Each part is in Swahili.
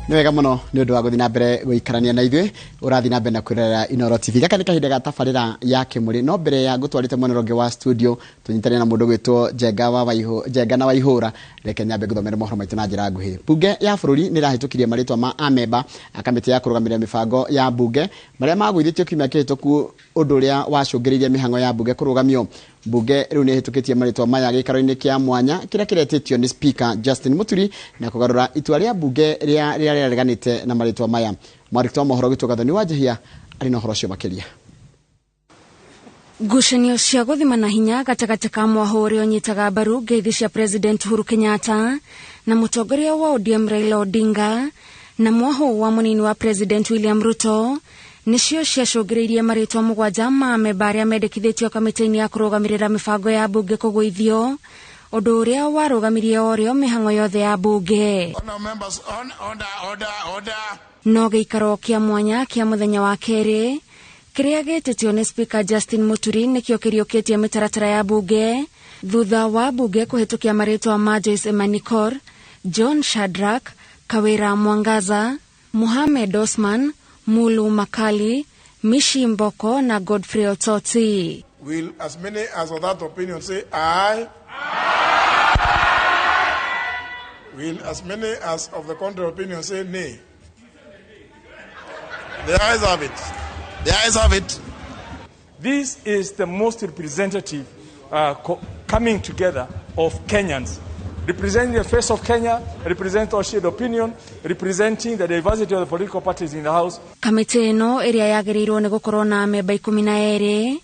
Ni wega muno ni undu wa guthi na mbere guikarania na ithuĩ urathi na mbere na kwirera Inoro TV gaka ni kahinda ga tabarĩra ya Kimuri no mbere ya gutwarite mwena ronge wa studio tunyitane na mundu gwitwo Njenga na Waihũra reke nyambe guthomera mohoro maitu na njĩra nguhĩ. Bunge ya bũrũri ni rahĩtũkirie marĩtwa ma amemba akamĩtĩ ya kũrũgamĩrĩra mĩbango ya bunge marĩa magũithĩtio kiumia kĩhĩtũku ũndũ ũrĩa wacũngĩrĩirie mĩhang'o ya bunge kũrũgamio. Bunge rĩu nĩ hĩtũkĩtie marĩtwa maya gĩikaro-inĩ kĩa mwanya kĩrĩa kĩretĩtio nĩ Speaker Justin Muturi na kũgarũra itua rĩa bunge rĩrĩa rĩareganĩte na marĩtwa maya. Mwarĩki wa mohoro gwitũ Gathoni Wanjihia arĩ na ũhoro ũcio makĩria. Ngucanio cia gũthimana hinya gatagatĩ ka mwahũri ũnyitaga mbaru ngeithi cia President Uhuru Kenyatta na mũtongoria wa ODM Raila Odinga na mwahũ wa mũnini wa President William Ruto nĩcio ciacũngĩrĩirie marĩtwa mũgwanja ma amemba arĩa mendekithĩtio kamĩtĩ-inĩ ya kũrũgamĩrĩra mĩbango ya bunge kũgũithio ũndũ ũrĩa warũgamirie orĩo mĩhang'o yothe ya bunge. No gĩikaro kĩa mwanya kĩa mũthenya wa kerĩ kĩrĩa gĩtĩtio nĩ Speaker Justin Muturi nĩkĩo kĩriũkĩtie mĩtaratara ya bunge thutha wa bunge kũhĩtũkia marĩtwa ma Joyce Emanikor, John Shadrack, Kawira Mwangaza, Mohamed Osman, Mulu Makali, Mishi Mboko na Godfrey Ototi. Will as many as of that opinion say aye? Will as many as of the contrary opinion say nay? The ayes have it. The ayes have it. This is the most representative coming together of Kenyans, representing the face of Kenya, representing all shared opinion, representing the diversity of the political parties in the House. Kamĩtĩ ĩno ĩrĩa yagĩrĩirwo nĩ gũkorwo na amemba 12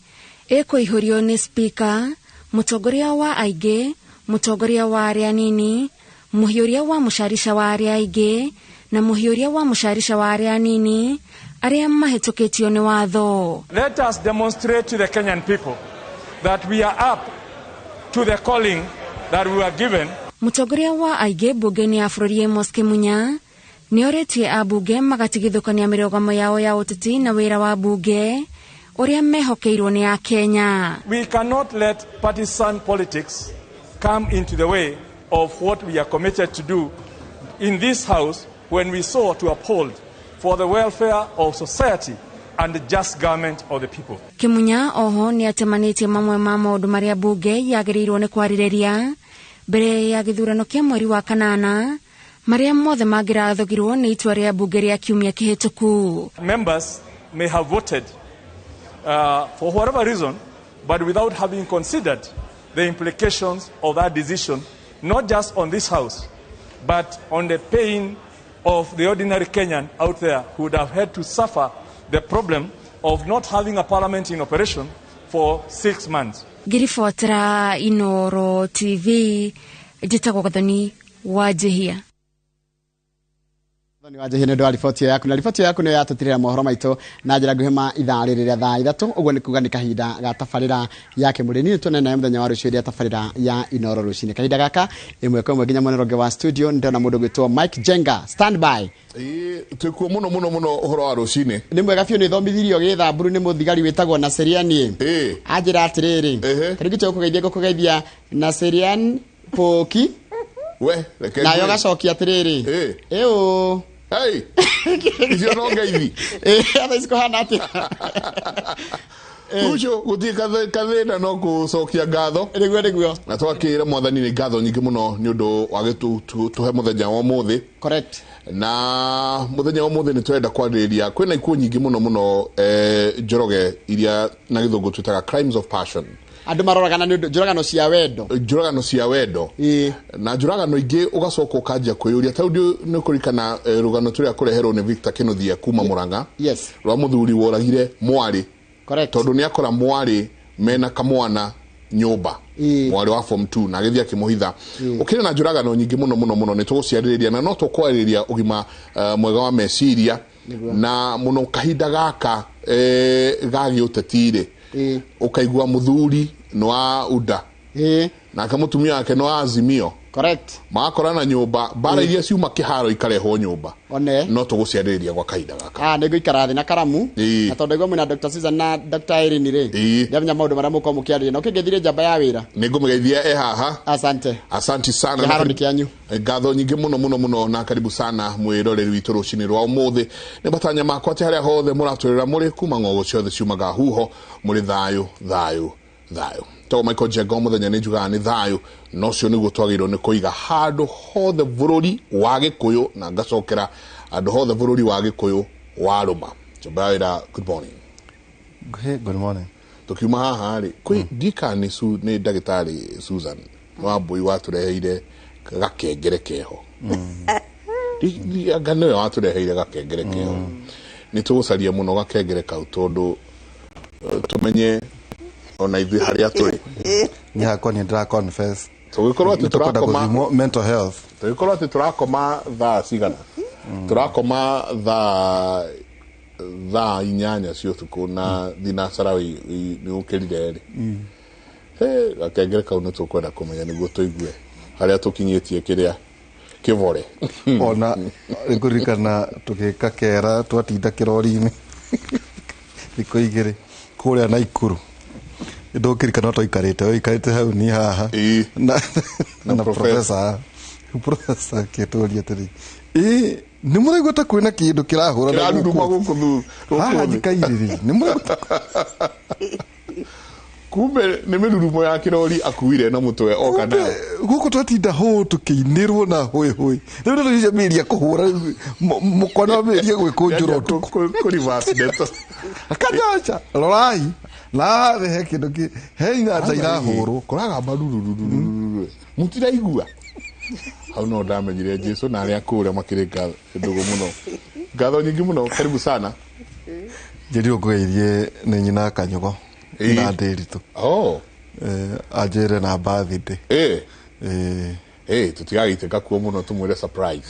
ĩkũihũrio nĩ Speaker, mũtongoria wa aingĩ, mũtongoria wa arĩa anini, mũhiũria wa mũcarica wa arĩa aingĩ na mũhiũria wa mũcarica wa arĩa anini arĩa mahĩtũkĩtio nĩ watho. Let us demonstrate to the Kenyan people that we are up to the calling that we were given. Mũtongoria wa aingĩ bunge-inĩ ya bũrũri Amos Kĩmunya nĩ orĩtie abunge magatigithũkania mĩrũgamo yao ya ũteti na wĩra wa bunge ũrĩa mehokeirwo nĩ Kenya. We cannot let partisan politics come into the way of what we are committed to do in this house when we sought to uphold for the welfare of society and the just government of the people. Kĩmunya oho nĩ atemanĩtie mamwe ma maũndũ marĩa bunge yagĩrĩirwo nĩ kwarĩrĩria mbere ya gĩthurano kĩa mweri wa kanana marĩa mothe mangĩrathogirwo nĩ itua rĩa bunge rĩa kiumia kĩhĩtũku. Members may have voted for whatever reason, but without having considered the implications of that decision, not just on this house, but on the pain of the ordinary Kenyan out there who would have had to suffer the problem of not having a parliament in operation for 6 months. Ngirifuatira Inoro TV, njĩtagwo Gathoni Wanjihia. Gathoni Wanjihia nĩ ũndũ wa riboti yaku na riboti yaku nĩ yatũtirĩra mohoro maitũ na njĩra nguhĩ ma ithaa rĩrĩa thaa 3 ũguo nĩ kuga nĩ kahinda ga tabarĩra ya Kimuri niĩ tuone nayo mũthenya wa rũciũ rĩa tabarĩra ya Inoro rũcinĩ kahinda gaka ĩmwe kwa ĩmwe nginya mwena ronge wa studio ndona mũndũ gwĩtwo Mike Jenga standby. Twĩkuo mũno ũhoro wa rũcinĩ. Nĩ mwega biũ nĩ thomithirio gĩthamburu nĩ mũthigari wĩtagwo Naseriani. Anjĩra atĩrĩrĩ tarĩngĩ tũkũgeithia gũkũgeithia Naserian Poki we reke nayo gacokia atĩrĩrĩ ĩũ hey icio no ngeithi atha isiko hana atĩ ucio guthi kathina no gucokia ngatho nĩguo na twakĩra mwathani nĩ ngatho nyingĩ mũno nĩ ũndũ wa gĩtuhe mũthenya wa ũmũthĩ. Correct. Na mũthenya wa ũmũthĩ nĩ twenda kwarĩrĩria kwĩna ikuũ nyingĩ mũno njoroge iria na gĩthũngũ twĩtaga crimes of passion. Andũ maroragana nĩ njoragano cia wendo na njoragano ingĩ ugacoka ukanjia kwĩyũria ta nĩ kũrikana rũgano tũrĩa kũreherwo nĩ Victor Kĩnuthia kuma Murang'a rwa mũthuri woragire mwarĩ. Correct. Tondũ nĩ akora mwarĩ mena kamwana nyũmba mwarĩ wa form 2 na agĩthia kĩmũhitha. Ũkĩrĩ na njoragano nyingĩ mũno nĩ tũgũciarĩrĩria na no tũkwarĩrĩria ũgima mwega wa meciria na mũno kahinda gaka gagĩ ũtetire ukaigua muthuri no UDA na kamutumia yake no Azimio. Correct. Makorana nyumba bara iria ciuma kiharo ikareho nyumba no tuguciarĩrĩria gwa kahinda gaka nĩguo ikarathi na karamu na tondũ igwa mwina Dr. Susan na Dr. Irene rĩ ndamenya maũndũ marĩa mũko mũkĩarĩria no kĩngĩthire njamba ya wĩra nĩngũmũgeithia haha asante sana kĩharo nĩ kĩanyu ngatho nyingĩ mũno na karibu sana mwĩroreri witũ rũcinĩ rwa ũmũthĩ nĩ matanya makwa atĩ harĩa hothe mũratwĩrĩra mũrĩ kuma ng'ongo ciothe ciumaga huho mũrĩ thayũ to Michael Jago muthenya nĩ njugaga nĩ thayũ no cio nĩguo twagĩrĩirwo nĩ kũiga handũ hothe bũrũri wa Gĩkũyũ na ngacokera handũ hothe bũrũri wa Gĩkũyũ warũma. Jobaira, good morning. Good morning. Tukiuma haha rĩ kwĩ ndika nĩ ndagĩtarĩ Susan Wambui watũreheire gakengere keho ngano yo watũreheire gakengere keho nĩ tũgũcaria mũno gakengere kau tondũ tumenye ona ithuĩ harĩa tũrĩ ni hakwa ni ndra confess tũgĩkorwo atĩ tũrakoma mental health tũgĩkorwo atĩ tũrakoma thaa cigana tũrakoma thaa inyanya cia ũtukũ na thinacara nĩ ũkĩrire rĩ gakengere kau nĩ tũkwenda kũmenya nĩguo tũigue harĩa tũkinyĩtie kĩrĩa kĩvore ona nĩkũririkana tũgĩka kera twatinda kĩrori-inĩ thikũ igĩrĩ kũrĩa Naikuru ndokirikana tũikarĩte hau ni haha na professor kĩtũria atĩrĩ nĩ mũraigua ta kwĩna kĩndũ kĩrahũra na gũkũ haha njikairĩrĩ nĩ mũraigua kumbe nĩ mĩrurumo ya kĩrori akuire na mũtwe oka nayo gũkũ twatinda hũ tũkĩinĩrwo na hũĩ rĩu nĩ mĩria kũhũra mũkwana mĩria gwĩkũnjũra ũtukũ kũrivasi neto kanyacha rorai la he kĩndũ kĩ he inyanza irahũrwo kũraga marurururu mũtiraigua hau no ndamenyire Jesu na arĩa kũrĩa makĩrĩka ndũgũ mũno ngatho nyingĩ mũno karibu sana njĩri ũkũgeithie nĩ nyina Kanyogo na Ndĩritũ anjĩre na birthday tũtigagĩtĩka kuo mũno tũmwĩre surprise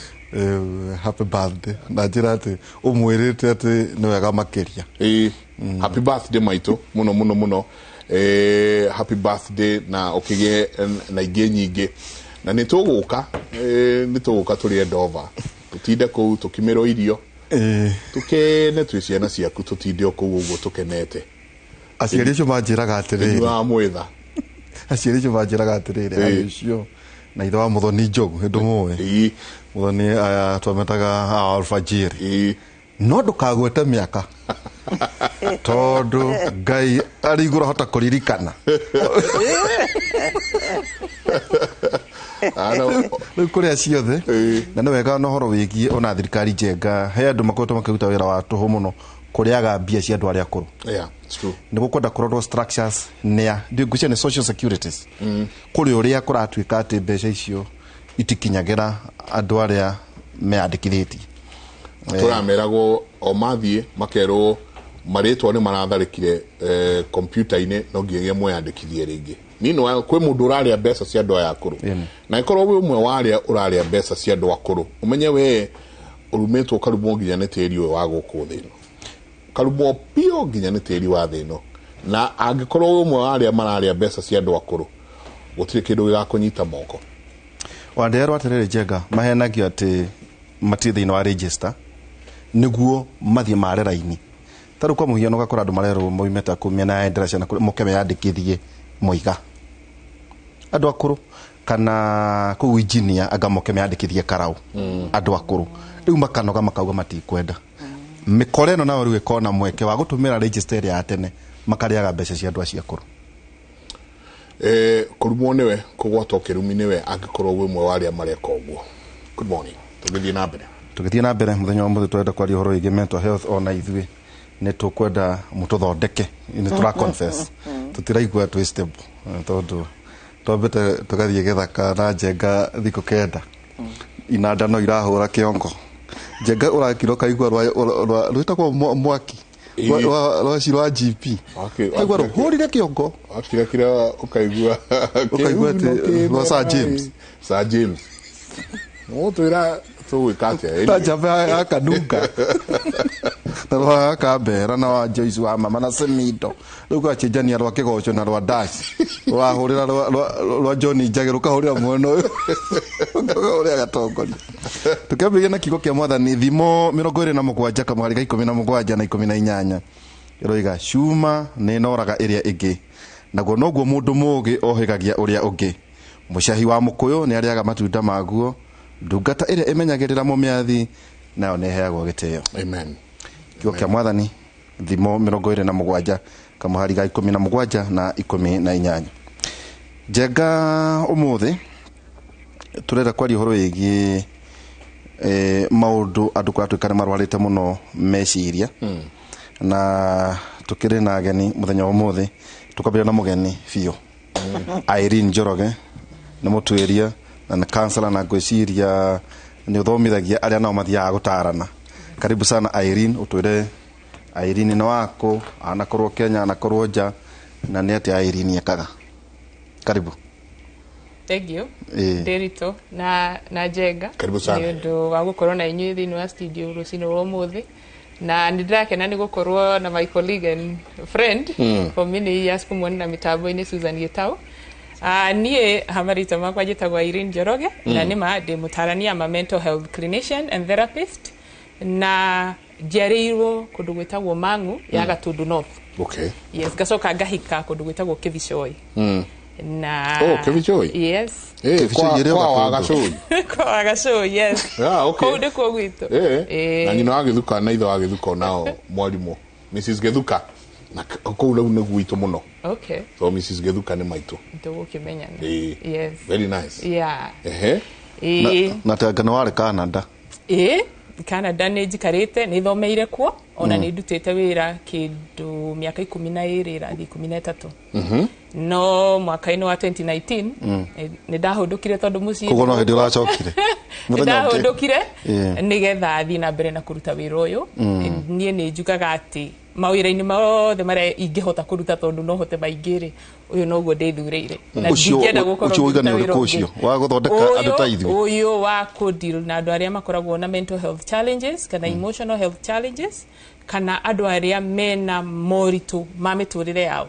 happy birthday na njĩra atĩ ũmwĩrĩte atĩ nĩ wega makĩria happy birthday maitũ mũno happy birthday na ũkĩgĩe na ingĩ nyingĩ na nĩ tũgũka tũrĩe ndova tũtinde kũu tũkimĩrwo irio tũkene twĩ ciana ciaku tũtinde o kũu ũguo tũkenete aciari acio manjĩraga atĩrĩrĩ wa mwĩtha aciari acio manjĩraga atĩrĩrĩ acio na ithe wa Mũthoni Njogu ndũmũĩ Mũthoni twametaga alfajiri no ndũkagwete mĩaka tondũ Ngai arĩ igũrũ hota kũririkana rĩu kũrĩa ciothe na nĩ wega na ũhoro wĩgiĩ ona thirikari njenga he andũ makoretwo makĩruta wĩra wa tũhũ mũno kũrĩaga mbia cia andũ arĩa akũrũ nĩ gũkwenda kũrorwo structures ngwĩciria nĩ social securities kũrĩ ũrĩa kũratuĩka atĩ mbeca icio itikinyagĩra andũ arĩa meyandĩkithĩtie tũrameragwo o mathiĩ makerwo marĩtwa nĩ maratharĩkire kompiuta-inĩ no nginya mweyandĩkithie rĩngĩ nino kwĩ mũndũ ũrarĩa mbeca cia andũ aya akũrũ na ikorwo wĩ ũmwe warĩa ũrarĩa mbeca cia andũ akũrũ umenye we ũrumĩtwo karumwo nginya nĩ tĩri ũyũ wa gũkũ thĩ ĩno karumwo pio nginya nĩ tĩri wa thĩ ĩno na angĩkorwo wĩ ũmwe warĩa mararĩa mbeca cia andũ akũrũ gũtirĩ kĩndũ gĩgakũnyita moko wanderwo atĩrĩrĩ Njenga mahenagio atĩ matirĩ thĩinĩ wa register nĩguo mathiĩ mare raini tarũ kwa mũhiano gakora andũ marerwo moimeta kumena ya ndera ciana mũke meyandĩkithie moiga andũ akũrũ kana kũu engineer agamoke meyandĩkithie Karau andũ akũrũ rĩu makanoga makauga matikwenda mĩkore ĩno nayo rĩu ĩkona mweke wa gũtũmĩra register ya tene makarĩaga mbeca cia andũ acio akũrũ kũrumwo nĩwe kũgwatwo kĩrumi nĩwe angĩkorwo wĩ mwe warĩa mareka ũguo. Good morning. Tũgĩthiĩ na mbere mũthenya wa mũthĩ twenda kwaria ũhoro wĩgiĩ mental health ona ithuĩ nĩ tũkwenda mũtũthondeke nĩ tũra confess tũtiraigua twĩ stable tondũ twambĩte tũgathiĩ gĩthaka na Njenga thikũ kenda inanda no irahũra kĩongo Njenga ũrakirwo kaigua rwĩtagwo mwaki rwa GP kaigua rũhũrire kĩongo kira ũkaigua atĩ rwa Sir James no twĩra tũgwĩka atĩa ta njamba ya kanunga rwa Kambera na wa Joyce wa mama na Semido ruka chenjania rwa Kigoco na rwa Dash wahurira rwa John Njage rukahurira mwana uyu uri agatongoni tukambia na kigo kia mwathani thimo 27 kamwari ga 17 na 18 iroiga cuma ni noraga iria ingi naguo noguo mundu mugi ohigagia uria ungi mucahi wa mukuyu ni ariaga matunda maguo ndungata iria imenyagirira mumiathi nayo ni heagwo gitio. Amen. Kigo kia mwathani thimo 27 kamwari ga 17 na 18 Njenga umuthi turera kwari horo igi maundu andu kwatwikana marwarite muno meciria na tukiri na ageni muthenya wa muthi tukabira na mugeni biu Irene Njoroge ni mutwiria na counselor na gwiciria ni uthomithagia aria nao mathiaga gutarana. Karibu sana Irene, utwire Irene no wako anakorwo Kenya anakorwo nja na ni ati Irene ekaga. Karibu. Thank you. Derito na Njenga. Karibu sana. Ndio wa gukorwo na inyuĩ thĩinĩ wa studio rũcinĩ rwa ũmũthĩ na nĩndĩrakena nĩ gukorwo na my colleague and friend for many years kumwona na mitambo-inĩ Susan Gitau. Niĩ hamarita makwa njĩtagwo Irene Njoroge na nĩma ndĩ mũtarania ma mental health clinician and therapist na njiarĩirwo kũndũ gwĩtagwo Mang'u ya Gatundu North. Okay. Yes, gacoka ngahika kũndũ gwĩtagwo Kĩbicoi. Na Kĩbicoi? Yes. Kwa Wagacũi. Kwa Wagacũi, yes. Okay. Kũu ndĩkuo gwitũ. Na nyina wa Gĩthuka na ithe wa Gĩthuka nao mwarimũ Mrs. Gĩthuka na kũu rĩu nĩ gwitũ mũno. Okay. So Mrs. Gĩthuka nĩ maitũ. Ndũgũkĩmenyana. Yes. Very nice. Yeah. Na tanga wale Canada. Canada nĩ njikarĩte nĩ thomeire kuo ona nĩ ndutĩte wĩra kĩndũ mĩaka 12 irathi 13. No mwaka-inĩ wa 2019 nĩ ndahũndũkire tondũ mũciĩ koguo no hĩndĩ ũracokire ndahũndũkire nĩgetha thiĩ na mbere na kũruta wĩra ũyũ. Niĩ nĩ njugaga atĩ mawĩra-inĩ mothe marĩa ingĩhota kũruta tondũ no hote maingĩ-rĩ ũyũ noguo ndĩthurĩire na ndingĩenda gũkorwo ũcio wa gũthondeka andũ ta ithuĩ ũyũ wa kũdeal na andũ arĩa makoragwo na mental health challenges kana emotional health challenges kana andũ arĩa mena moritũ ma mĩtũrĩre yao,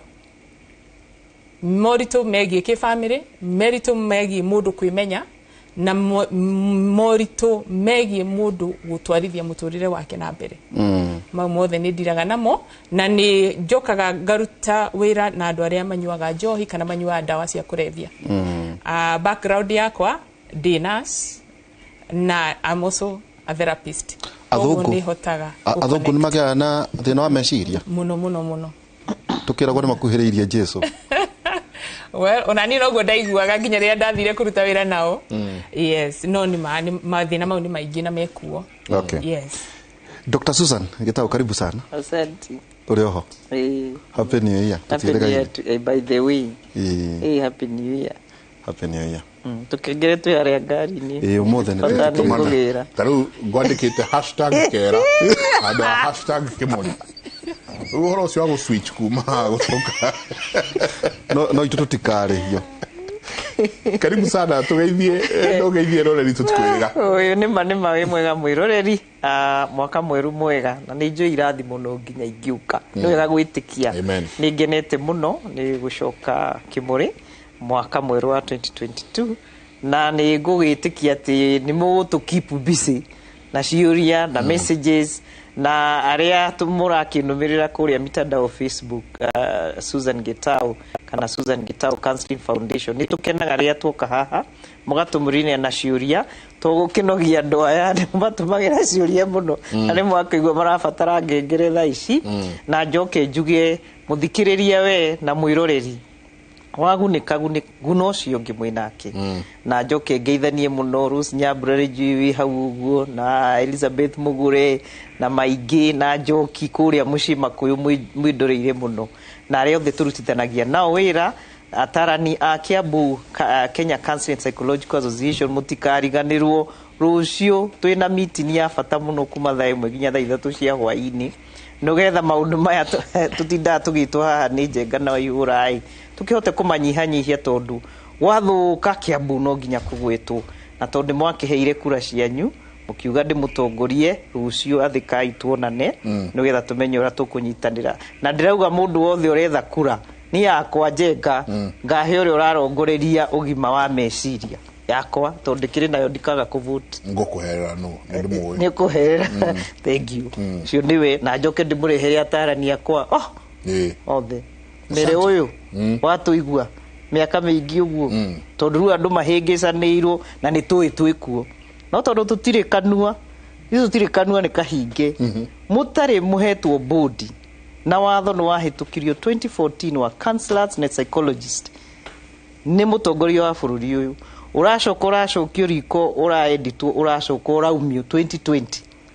moritũ megiĩ kĩbamĩrĩ, moritũ megiĩ mũndũ kwĩmenya na moritũ megiĩ mũndũ gũtwarithia mũtũrĩre wake na mbere. Mau mothe nĩ ndiraga namo na nĩ njokaga ngaruta wĩra na andũ arĩa manyuaga njohi kana manyuaga ndawa cia kũrebia. Background yakwa ndĩ nurse na I'm also a therapist. Athũngũ nĩ magĩaga na thĩna wa meciria mũno tukĩragwo nĩ makuhĩrĩirie Jesu. Well, ona ni noguo ndaiguaga nginya rĩrĩa ndathire kũruta wĩra nao. Yes, no ni mathĩna mau nĩ maingĩ na mekuo. Okay. Yes. Dr. Susan Gitau, karibu sana. Asante. Uri oho? Happy New Year. Happy New Year by the way. Happy New Year. Happy New Year. Tukengere tu yare ngari-inĩ. Ũmũthĩ nĩ tũkũgĩra. Tarĩu ngwandĩkĩte #kera handũ ha #Kimuri. Uhoro ũcio wa gũ-switch kuma gũcoka. No itũ tũtikarĩhio. Karibu sana tugeithie roreri tũtikwĩrĩga. Ũyũ nĩma wĩ mwega mwĩroreri, mwaka mweru mwega na nĩ njũĩ irathi mũno nginya ingĩũka. Nĩ wega gwĩtĩkia. Nĩ ngenete mũno nĩ gũcoka Kimuri mwaka mweru wa 2022 na nĩ ngũgĩtĩkia atĩ nĩ mũgũtũ keep busy na ciũria na messages na arĩa mũrakĩnũmĩrĩra kũrĩa mitandao Facebook Susan Gitau kana Susan Gitau Counseling Foundation nĩ tũkenaga rĩrĩa tuoka haha mũgatũmũrĩria na ciũria tũgũkĩnogia andũ aya nĩ matũmagĩra ciũria mũno na nĩ mwakaigua marabatara ngengere thaa ici na njoke njuge mũthikĩrĩria we na mwĩroreri wagunĩka guna ũcio ũngĩ mwĩnake na njoke ngeithanie mũno Rose Nyambura Rĩnjui hau ũguo na Elizabeth Mugure na maingĩ na Njoki kũrĩa mũciĩ Makũyũ mwĩndoreire mũno na arĩa othe tũrutithanagia nao wĩra atarani a Kiambu Kenya Counseling Psychological Association mũtikariganĩrwo rũciũ twĩna meeting ya bata mũno kuma thaa 1 nginya thaa 3 cia hwaĩ-inĩ nogetha maũndũ maya tũtindaga tũgĩtwo haha nĩ Njenga na Waihũra tukihote kũmanyihanyihia tondu wathũka Kiambu no nginya kũgwĩtwo na tondu mwakĩheire kura cianyu mukiuga ndimutongorie rucio athikai tuonane nigetha tumenye ura tukunyitanira na ndirauga mundu wothe uretha kura ni yakwa Njenga ngahe uri urarongoreria ugima wa meciria yakwa tondikire nayo ndikaga kuvote ngukuherera no ndimuwe ni kuherera thank you cio niwe na njoke ndimurehere atarani yakwa othe mere uyu watuigua miaka mingi uguo tondu ru andu mahingicanirwo na ni twikuo no tondu tutire kanua tutire kanua ni kahinge mutari muhetwo body na watho no wahitukirio 2014 wa counselors na psychologists ni mutongoria wa bururi uyu uracokio riko uraeditwo uracoko uraumio 2020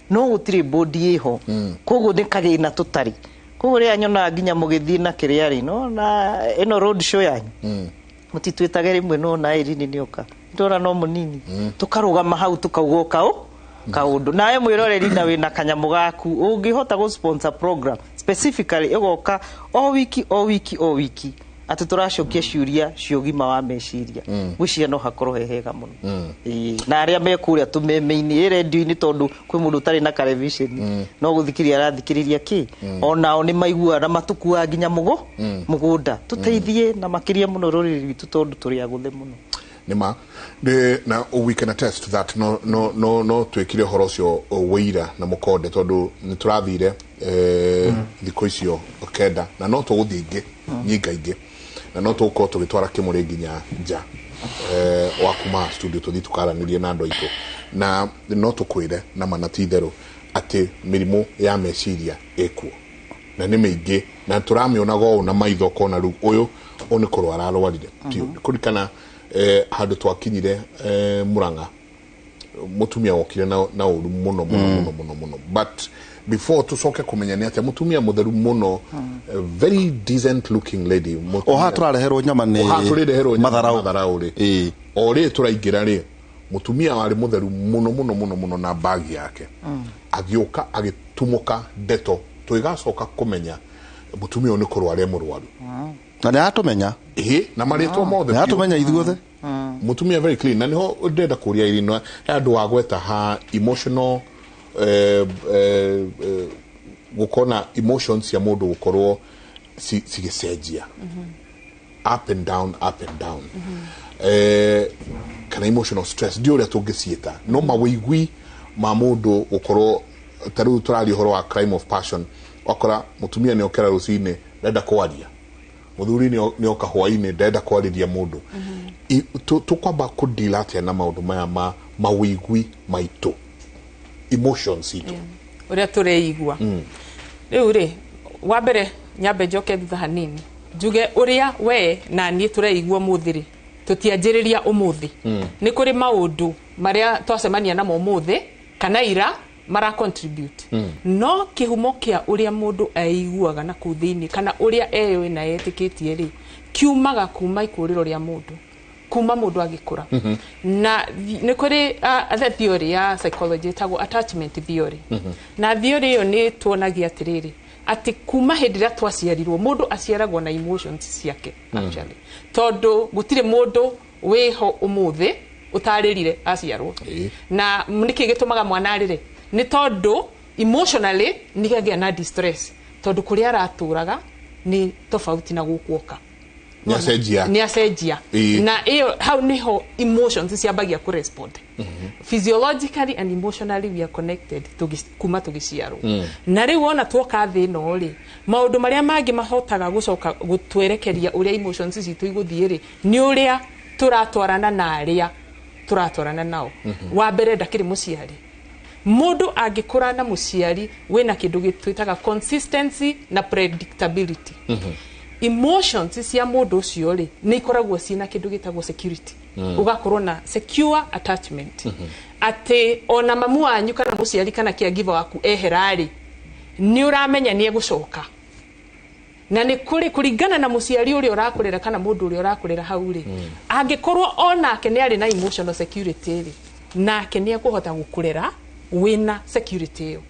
no gutire body iho koguo nikagina tutari koguo ria nyona nginya mugithii na kiriari no na eno road show yanyu mutitwitaga rimwe no na irini nioka ndora no munini tukarugama hau tukaugoka kaundu nawe mwiroreri na wina kanyamu gaku ungihota go sponsor program specifically igoka o wiki ati turacokia ciuria ciogima wa meciria gwiciria no hakorwo hehega muno na aria mekuria tumeme-ini radio-ini tondu kwi mundu utari na television no guthikiria arathikiriria ki onao ni maigua na matukua nginya mugunda tuteithie na makiria muno ruriri witu tondu turi aguthe muno nima na we can attest to that no twikire horo ucio wira na mukonde tondu niturathire thiko icio kenda na no tuguthinge nyingainge na no tuko tugitwara Kimuri nginya nja wa kuma studio tuthi tukaranirie na andu aitu na no tukwire na manatithero ati mirimu ya meciria ekuo na ni mingi na turamionaga na maitho kona ru uyu oni kurwara arwarire kurikana handu twakinyire Muranga mutumia wokire na uru muno but before tusoke kumenya ni ati mutumia mutheru muno very decent looking lady oha turareherwo nyama ni matharau ori turaingira ri mutumia wari mutheru muno na bag yake agioka agitumuka deto tuigacoka kumenya mutumia ni kurware murwaru na ni atumenya na maritwo mothe ni atumenya ithuothe mutumia very clean na niho ndenda kuria irino andu wagweta ha emotional gukona emotions ya mundu gukorwo sigicenjia up and down kana emotional stress ndio ria tungicieta no mawigwi ma mundu gukorwo taru turali horo wa crime of passion wakora mutumia ni okera rusine ndenda kwaria muthuri ni oka hwaini ndenda kwariria mundu tukwamba kudila atia na maundu maya mawigwi maitu emotions itu uria tureigua riu ri wa mbere nyambe njoke thutha hanini njuge uria we na nie tureigua muthiri tutianjiriria umuthi ni kuri maundu maria twacemania namo umuthi kana ira mara contribute no kihumo kia uria mundu aiguaga na kuthini kana uria eyo na yetikitie ri kiumaga kuma ikuriro ria mundu kuma mundu agikura na ni kuri the theory ya psychology tago attachment theory na theory yo ni tuonagia atiriri ati kuma hindira twaciarirwo mundu aciaragwo na emotions ciake actually tondu gutire mundu weho umuthi utaririre aciarwo na niki gitumaga mwana arire ni tondu emotionally nigagia na distress tondu kuria araturaga ni tofauti na gukuoka ni acenjia na iyo how niho emotions ciambagia ku respond physiologically and emotionally we are connected kuma tugiciarwo na riu wona twoka thi no ri maundu maria mangi mahotaga gucoka gutwerekeria uria emotions citu iguthie ni uria turatwarana na aria turatwarana nao wa mbere ndakiri muciari mundu angikura na muciari wina kindu gitwitaga consistency na predictability emotions cia mundu ucio ri ni ikoragwo cina kindu gitagwo security ugakorwo na secure attachment ati ona mamu wanyu kana muciari kana caregiver waku eherari ni uramenya ni egucoka na ni kuri kuringana na muciari uri urakurira kana mundu uri urakurira hau ri angikorwo onake ni ari na emotional security ri nake ni ekuhota gukurira wina security yo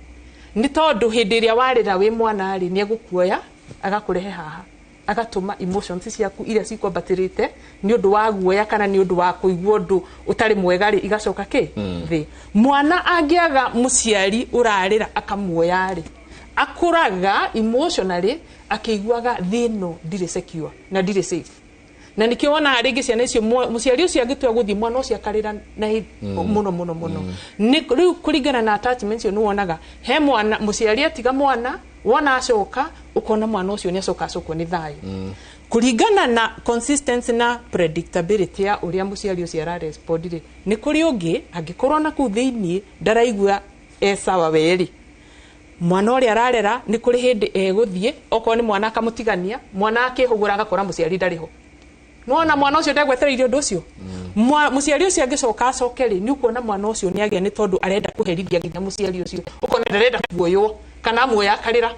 ni tondu hindi ria warira wi mwana ri ni egukuoya agakurehe haha agatuma emotions ciaku iria cikwambatirite ni undu wa guoya kana ni undu wa kuigua undu utari mwega ri igacoka thi mwana angiaga muciari urarira akamuoya ri akuraga emotionally akiguaga thino ndire secure na ndire safe na nikio wana ringi ciana icio muciari ucio agitua guthii mwana ucio akarira na muno ni riu kuringana na attachments yo nuonaga he mwana muciari atiga mwana wona acoka ukona mwana ucio ni acokwo ni thayo kuringana na consistency na predictability ya uria muciari ucio ara respond ni kuri ungi angikorwo na ku thiini ndaraigua sawa weri mwana uri ararera ni kuri hindi eguthie okwo ni mwana akamutigania mwana akihugura agakora muciari ndariho nona mwana ucio ndagwetereire undu ucio muciari ucio angicoka acokeri ni ukuona mwana ucio ni agia ni tondu arenda kuherithia nginya muciari ucio ukona ndarenda kuoywo kana amwe akarira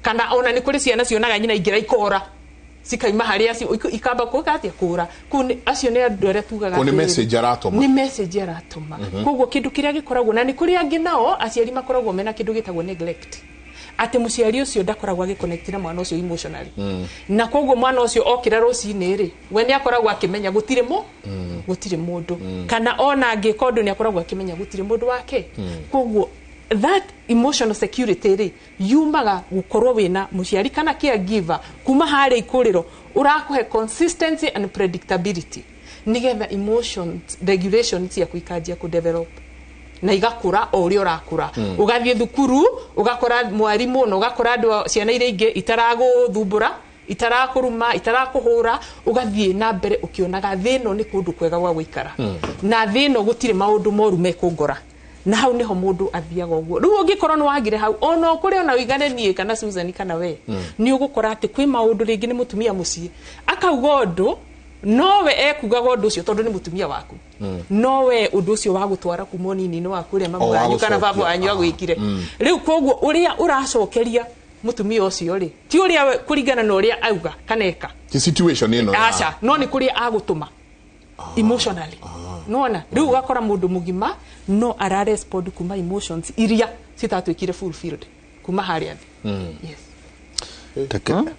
kana ona ni kuri ciana cionaga nyina ingira ikora cikaima haria ikamba kugatia kura kuni acio ni andu aria tugaga ni message aratuma koguo kindu kiria gikoragwo na ni kuri angi nao aciari makoragwo mena kindu gitagwo neglect ati muciari ucio ndakoragwo agiconnect na mwana ucio emotionally na koguo mwana ucio okira rucini ri we ni akoragwo akimenya gutire mundu kana ona angika undu ni akoragwo akimenya gutire mundu wake koguo that emotional security ri yumaga gukorwo wina muciari kana caregiver kuma hari ikuriro urakuhe consistency and predictability nigetha emotions regulation cia kuikajia ku develop na igakura ori urakura ugathie thukuru ugakora mwarimu no ugakora andu ciana ire inge itaraguthumbura itarakuruma itarakuhura ugathie na mbere ukionaga thino ni kundu kwega gwa guikara na thino gutire maundu moru mekungora na hau niho mundu athiaga uguo riu ungikorwo ni wagire hau ona kuri ona wigane nie kana Susan kana we ni ugukora ati kwi maundu ringi ni mutumia mucii akauga undu nowe ekugaga undu ucio tondu ni mutumia waku nowe undu ucio wa gutwara kuma nini no akuria mamu wanyu kana baba wanyu agwikire riu koguo uria uracokeria mutumia ucio ri ti uria kuringana na uria auga kaneka ti situation ino acha no ni kuria agutuma emotionally nona riu ugakora mundu mugima no ara respond kuma emotions iria citatwikire fulfilled kuma haria yes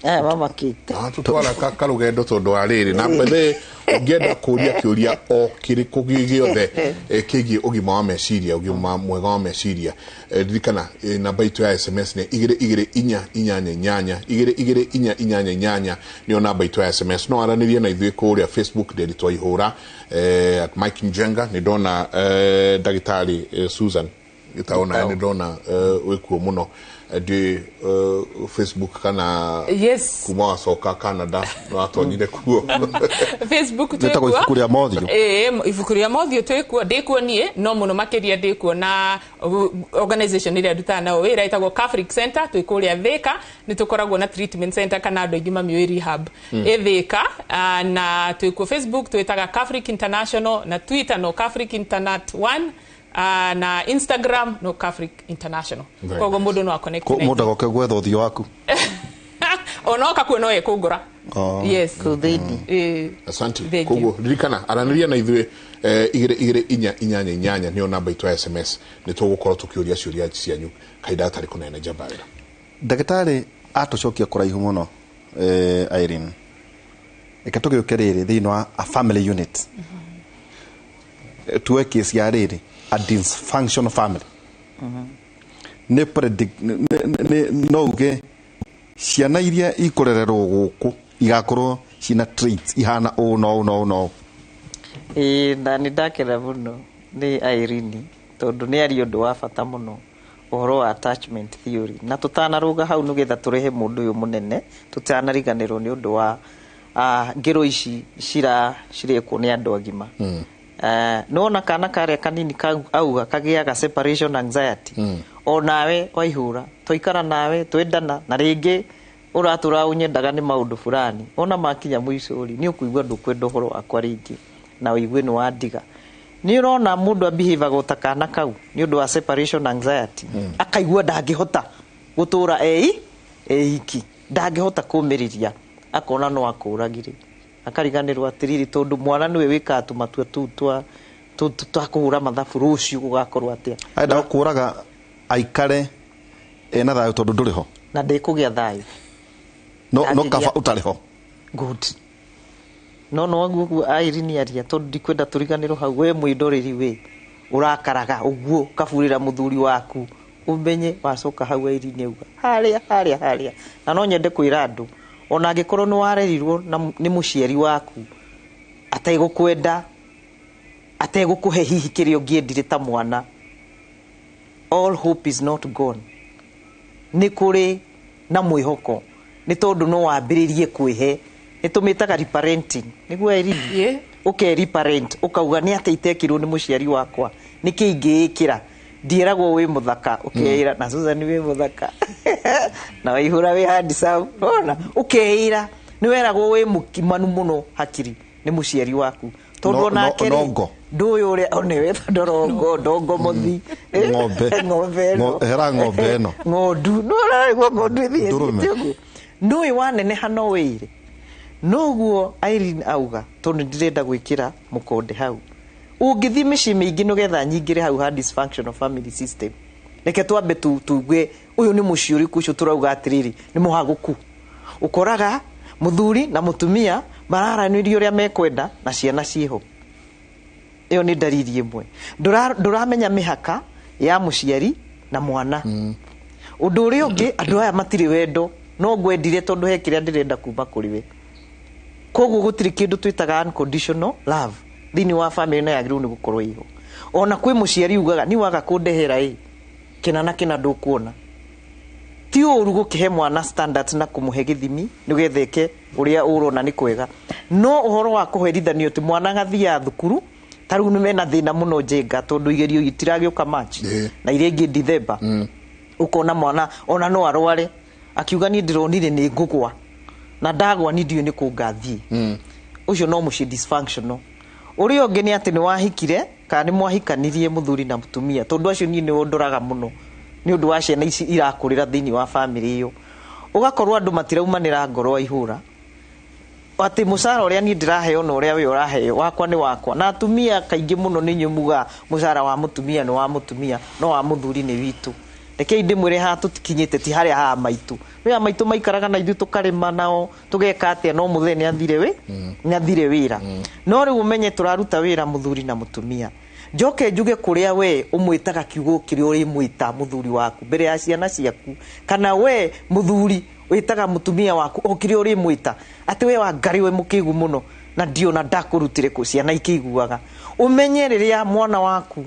mama kite tutwara karugendo tondu ariri na mbere ungienda kuria kiuria o kiriku giothe kigi ugima wa meciria ugima mwega wa meciria ririkana namba itu ya SMS ni 2288 ni namba itu ya SMS no aranirie na ithui kuria Facebook ndiri twaihura at Mike Njenga ni dona dagitari Susan itaona ni dona wekuo muno di Facebook kana kuma wacoka Canada no atonyire kuo Facebook twetagwo ibuku ria mothio ibuku ria mothio twekuo ndikuo nie no muno makiria ndikuo na organization iria ndutana nao wira itagwo Catholic Center twikuria Thika ni tukoragwo na treatment center kana andu aingi mamio rehab Thika na twikuo Facebook twetaga Catholic International na Twitter no Catholic Internet 1 na Instagram no Catholic International kogo mundu no connect ko mundu goke gwetha uthio waku onoka kuno ekugura yes kuthini asante kogo ririkana araniria na ithui 2288 ni namba itu ya SMS ni tugukorwo tukiuria ciuria cianyu kaida tari kunene jabaira ndagitari atucokia kuraihu muno Irene ikatugiuke riri thiini wa a family unit tuwe kesi ya riri a dysfunctional family ne predict no uge ciana iria ikurererwo guku igakorwo cina traits ihana no na ni ndakera muno ni Irene tondu ni ari undu wa bata muno uhoro wa attachment theory na tutanaruga hau nugetha turehe mundu uyu munene tutanariganirwo ni undu wa ngiro ici cirekwo ni andu agima nona kana kare kanini auga kagiaga separation anxiety onawe waihura toikara nawe twendana na ringi uratura unyendaga ni maundu fulani ona makinya mwico ri ni ukuigwa ndukwenda uhoro wakwa ringi na uigwe ni wandiga ni urona mundu abehave gutakana kau ni undu wa separation anxiety akaigwa ndangihota gutura eiki ndangihota kumiriria akona no akuragire akariganirwo atiriri tondu mwana niwe wika tumatua twa kuhura mathabu rucio gugakorwo atia aenda kuraga aikare na thayo tondu nduriho na ndikugia thayo no kaba utariho good no wagu Irene aria tondu ndikwenda turiganirwo hau we mwindoreri we urakaraga uguo kaburira muthuri waku umenye wacoka hau Irene uga haria na no nyende kwira andu ona angikorwo ni warerirwo ni muciari waku ategukwenda ategukuhe hihi kirio ngiendire ta mwana all hope is not gone ni kuri na mwihoko ni tondu no wambiririe kwihe ni tumitaga reparenting niguo Irene okay reparent ukauga ni ateitekirwo ni muciari wakwa niki ingiikira ndieragwo wi muthaka ukeira na Susan wi muthaka na waihura wi handsome ona ukeira ni weragwo wi mukimanu muno hakiri ni muciari waku tondu onake nduyu uria onewe ndorongo ndongo muthi ng'ombe hera ng'ombe no ng'ondu no rarigwo ng'ondu thiĩ nduyu waneneha no wĩire noguo Irene auga tondu ndirenda gwikira mukonde hau ungithi mĩciĩ mĩingĩ nogetha nyingĩre hau ha dysfunctional family system reke twambe tugwe uyu ni mũciĩ ũrĩkũ ũcio turauga atiriri ni muhaguku ukoraga muthuri na mutumia mararanĩria ũrĩa mekwenda na ciana ciĩho iyo ni dalili imwe nduramenya mihaka ya muciari na mwana undu uria ungi andu aya matiri wendo no gwendire tondu he kiria ndirenda kuma kuri we koguo gutiri kindu twitaga unconditional love thini wa family na yagiru ni gukorwo iho ona kwi muciari ugaga ni waga kundehera kina ndukuona ti uru gukihe mwana standard na kumuhe githimi nigetheke uria urona ni kwega no uhoro wa kuherithanio ti mwana gathia thukuru taru ni mena thina muno njenga tondu igerio itiragioka match na ile ingi December ukona mwana ona no arware akiuga ni ndironire ni ngugwa na ndagwa ni ndio ni kungathie ucio no muci dysfunctional urio ungi ni ati ni wahikire kana ni mwahikanirie muthuri na mutumia tondu acio ni undoraga muno ni undu wa ciana ici irakurira thini wa family iyo ugakorwo andu matiraumanira ngoro ihura ati musara uria ni ndiraheo na uria we uraheo wakwa ni wakwa na atumia kaingi muno ni nyumuga musara wa mutumia ni wa mutumia no wa muthuri ni witu reke ndimwire ha tutikinyite ti haria ha maitu we maitu maikaraga na ithu tukarima nao tugeka atia no mutheni athire we nyathire wira no riu umenye turaruta wira muthuri na mutumia njoke njuge kuria we umwitaga kiugo kiri uri mwita muthuri waku mbere ya ciana ciaku kana we muthuri witaga mutumia waku okiri uri mwita ati we wa ngari we mukigu muno na ndio na ndakurutire ku ciana ikiguaga umenye riria mwana waku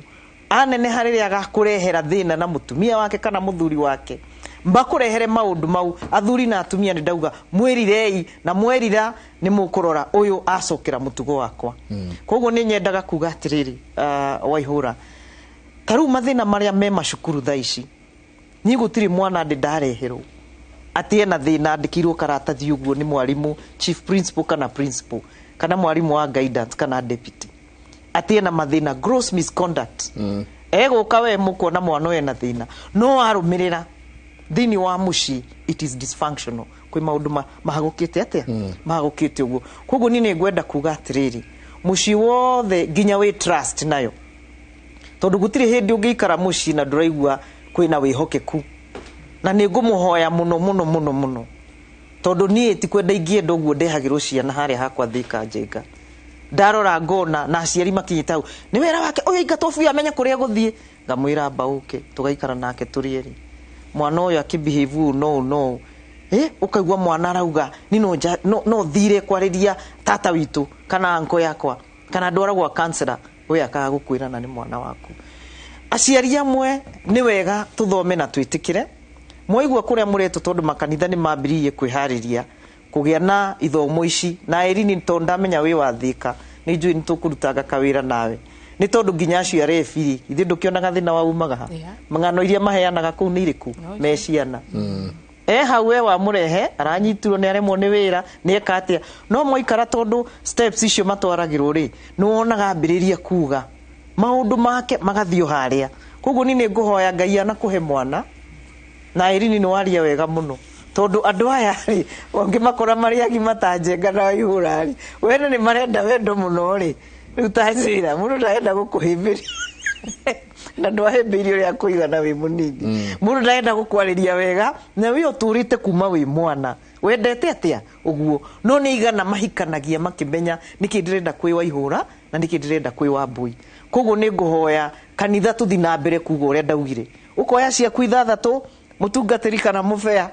anene hariria agakurehera thina na mutumia wake kana muthuri wake mbakurehere maundu mau athuri na atumia ni ndauga mwirirei na mwerira ni mukurora uyu acokera mutugo wakwa koguo ni nyendaga kuga atiriri waihura taru mathina maria me macukuru thaici ni gutiri mwana ndareherwo atie na thina andikirwo karatathi uguo ni mwarimu chief principal kana mwarimu wa guidance kana deputy atie na mathina gross misconduct eguka we mukuona mwana we na thina no arumirira thini wa muci it is dysfunctional kwi maundu mahagukite atia mahagukite uguo koguo ni ngwenda kuga atiriri muci wothe ginya we trust nayo tondu gutiri hindi ungikara muci na nduraigua kwina wihokeku na ni ngumuhoya muno tondu ni ti kwenda ingienda uguo ndehagirwo ciana haria hakwa thika njenga ndarora ngona na aciari makinyita ni wera wake uyu ingatofu amenya kuria guthie ngamwira mbauke tugaikara nake turieri mwana uyu akibehave no ukaigua mwana arauga ni no thire kwariria tata witu kana anko yakwa kana ndwaragwa counselor we akaga gukwira na ni mwana waku aciari amwe ni wega tuthome na twitikire mwaigua kuria mureto tondu makanitha ni mambiririe kwihariria kugia na ithomo ici na Irene tondamenya we wathika ni njui nitukurutaga kawira nawe ni tondu nginya acio arefiri ithe ndukionaga thina wa umaga mangano iria maheanaga kuu ni iriku meciana hau we wa murehe aranyitirwo ni aremwo ni wira ni ekatia no moikara tondu steps icio matwaragirwo ri no wonaga ambiriria kuga maundu make magathio haria koguo ni nguhoya Ngai ana kuhe mwana na Irene ni waria wega muno tondu andu aya ri wangi makora mari agima tanjenga na ihura ri wene ni marenda wendo muno ri riu tanjira mundu ndaenda gukuhimbiri na ndwahĩmbĩirie ũrĩa kũigana wĩ mũnini mũndũ ndarenda gũkwarĩria wega na wĩ ũtũrĩte kuma wĩ mwana wendete atĩa ũguo no nĩ igana mahikanagia makĩmenya nĩkĩ ndĩrenda kwĩ Waihũra na nĩkĩ ndĩrenda kwĩ Wambui koguo nĩ ngũhoya kanitha tũthi na mbere kuga ũrĩa ndaugire ũkoya ciaku ithathatũ mũtungatĩri kana mũbea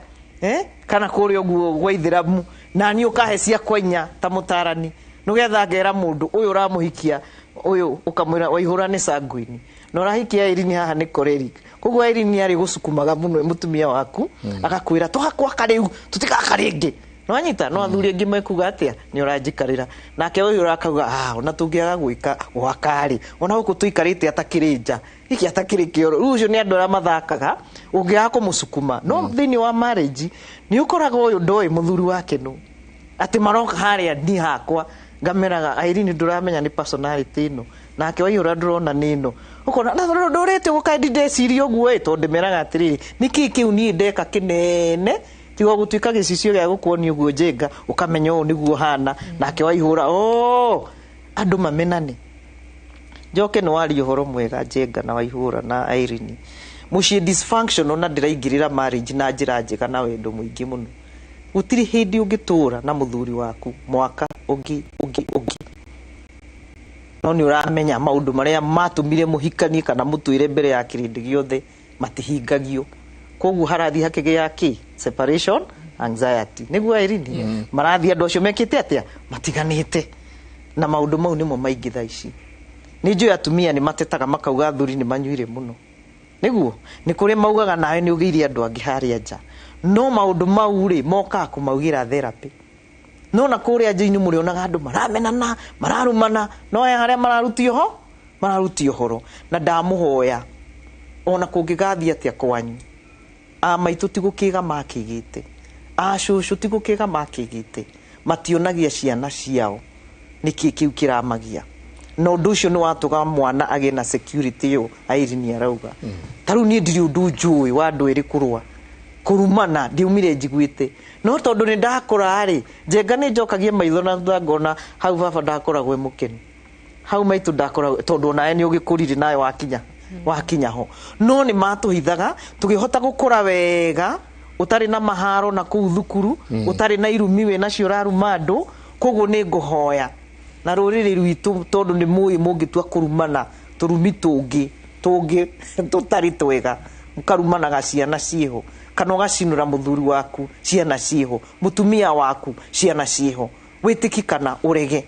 kana kũrĩa ũguo gwa Ithĩramu na niĩ ũkahe ciakwa 4 ta mũtarani nĩgetha ngera mũndũ ũyũ ũramũhikia ũyũ ũkamwĩra Waihũra nĩ sanguini na ũrahikia Irene haha nĩ Korerik koguo Irene arĩ gũcukumaga mũno mũtumia waku agakwĩra tũhakwaka rĩu tũtigaka rĩngĩ no anyita no athuri angĩ mekuga atĩa nĩ ũranjikarĩra nake ũyũ akauga ona tũngĩaga gwĩka gwakarĩ ona gũkũ tũikarĩte atakĩrĩ nja iki atakĩrĩ kĩoro rĩu ũcio nĩ andũ arĩa mathakaga ũngĩaga kũmũcukuma no thĩinĩ wa marriage nĩ ũkoraga ũyũ ndoĩ mũthuri wake no atĩ maroka harĩa ni hakwa ngameraga Irene ndũramenya nĩ personality ĩno nake Waihũra ndũrona nĩ ĩno ukona na ndũrĩte gũkaidi ndeciria ũguo tondũ meraga atĩrĩrĩ nĩkĩ kĩu niĩ ndeka kĩnene tigo gũtuĩka gĩcicio gĩa gũkuonia ũguo njenga ũkamenya ũũ nĩguo hana nake Waihũra andũ mamenane njoke nĩ waria ũhoro mwega njenga na Waihũra na Irene mũciĩ dysfunctional na ndĩraingĩrĩra marriage na njĩra njega na wendo mũingĩ mũno gũtirĩ hĩndĩ ũngĩtũra na mũthuri waku mwaka ũngĩ no nĩ ũramenya maũndũ marĩa matũmire mũhikanie kana mũtwĩre mbere ya kĩrĩndĩ gĩothe matihingagio koguo harathi hakĩgĩa kĩ separation anxiety nĩguo Irene marathi andũ acio mekĩte atĩa matiganĩte na maũndũ mau nĩmo maingĩ thaa ici nĩ njũĩ atumia nĩ matetaga makauga athuri nĩ manyuire mũno nĩguo nĩ kũrĩ maugaga nawe nĩ ũgĩire andũ angĩ harĩa nja no maũndũ mau rĩ mokaga kũmaugĩra therapy no na kũrĩa nja-inĩ mũrĩonaga andũ maramenana mararumana no aya harĩa mararutio horo na ndamũhoya ona kũngĩgathia atĩa kwanyu maitũ tigũkĩga makĩgĩte cũcũ tigũkĩga makĩgĩte mationagia ciana ciao nĩkĩ kĩu kĩramagia na ũndũ ũcio nĩ watũga mwana agĩ na security yo Irene arauga tarĩu niĩ ndirĩ ũndũ njũĩ wa andũ erĩ kũrumana ndiumire njiguĩte no tondũ nĩ ndakora rĩ njenga nĩ njokagie maitho na ngona hau baba ndakoragwo mũkeni hau maitũ ndakoragwo tondũ onawe nĩ ũgĩkũrire nawe wakinya ho no nĩ matũhithaga tũgĩhota gũkũra wega ũtarĩ na maharo na kũu thukuru ũtarĩ na irumi we nacio raruma andũ koguo nĩ ngũhoya na rũrĩrĩ rwitũ tondũ nĩ mũĩ mũngĩtua kũrumana tũrumi tũngĩ tũtarĩ twega mũkarumanaga ciana ciĩho kana ũgacinũra mũthuri waku ciana ciĩho mũtumia waku ciana ciĩho wĩtĩki kana ũrege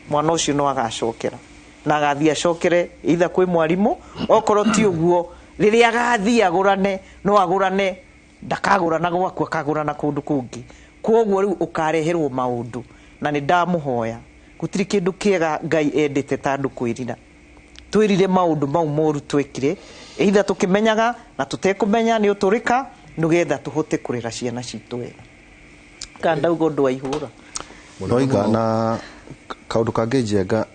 mwana ũcio no agacokera na agathia acokere either kwĩ mwarimũ okorwo ti ũguo rĩrĩa agathia agũrane no agũrane ndakagũrana gwaku akagũrana kũndũ kũngĩ koguo rĩu ũkareherwo maũndũ na nĩ ndamũhoya gũtirĩ kĩndũ kĩega Ngai endete ta andũ kwĩrira twĩrire maũndũ mau moru twekire either tũkĩmenyaga na tũtekũmenya nĩ ũtũrĩka nĩgetha tũhote kũrera ciana citũ wega kandauga ũndũ Waihũra noiga na kaũndũ kangĩ njenga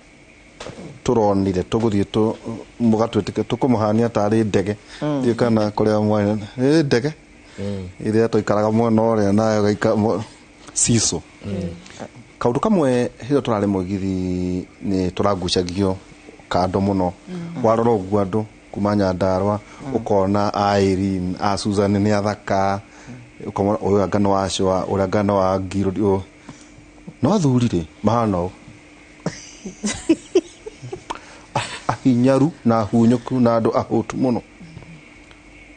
tũronire tũgũthiĩ mũgatwĩtĩke tũkũmũhania tarĩ ndege thiĩ kana kũrĩa mwene ndege ĩrĩa tũikaraga mwena ũrĩa nayo gaika ciso kaũndũ kamwe hĩndĩ tũrarĩ mũgithi nĩ tũragucagio kando mũno warora ũguo andũ kuma Nyandarua ũkona Irene Susan nĩ athaka ũkona ũyũ anga no acwa ũrĩa anga no wa ngiro no athurire mahana ũũ ahinyaru na hunyũku na andũ ahũtu mũno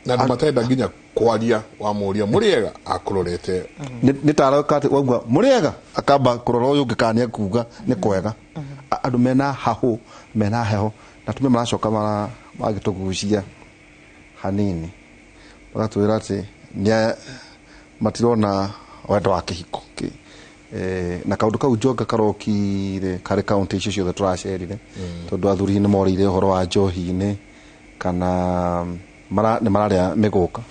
na andũ matenda nginya kwaria wa mũria mũrĩega akũrorete nĩ taroka atĩ waigua mũrĩega akamba kũrora ũyũ ũngĩ kana nĩ kuga nĩ kwega andũ mena hahũ mena heho na tumia maracoka magĩtũgucia hanini magatwĩra atĩ nĩ matirona wendo wa kĩhiko na kaũndũ kau njonga karokire karĩ kaũntĩ icio ciothe tũracerire tondũ athuri nĩ morĩire ũhoro wa njohi-inĩ kana nĩ mararĩa mĩgũka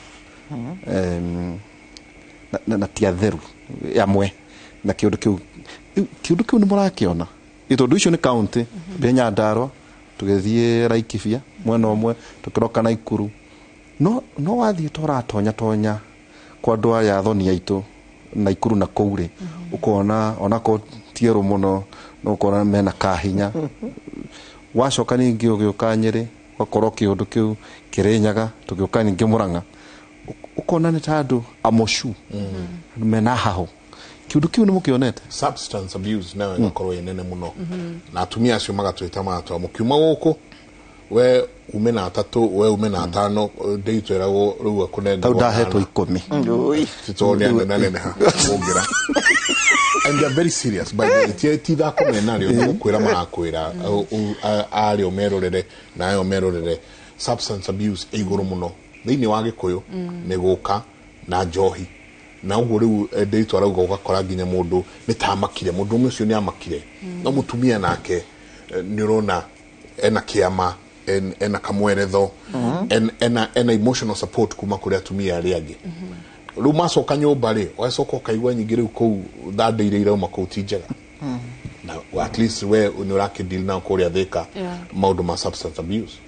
na tiatheru amwe na kĩũndũ kĩu nĩ mũrakĩona tondũ icio nĩ kaũntĩ mbere Nyandarua tũgĩthiĩ Laikibia mwena ũmwe tũkĩroka Naikuru no wathiĩ tũratonya kwa andũ aya athoni aitũ Naikuru na kũurĩ ũkona onako tierũ mũno no ũkona mena kahinya wacoka ningĩ ũgĩũka Nyĩrĩ gakorwo kiundu kiu Kirinyaga tugiuka ningi Murang'a ukona ni tandu amoshu mena haho kiundu kiu ni mukionete substance abuse nayo igakorwo inene muno na atumia acio magatwita matwa mukiuma guku we umena atatu we umena atano ndeitweragwo riu akunenga tau ndahetwo 10 titonia nene ha ongira and they are very serious by the ti da komena rio gukwira marakwira ari omerorere nayo merorere substance abuse iguru muno thiini wa Gikuyu ni guka na njohi na uguo riu ndeitwara ugakora nginya mundu nitamakire mundu ucio ni amakire no mutumia nake ni rona ena kiama ena kamweretho ena emotional support kuma kuri atumia ari angi riu macoka nyumba ri wacoka ukaigua nyingi riu kou thandeire irauma kou ti njega na at least we ni urakideal na kuria thika maundu ma substance abuse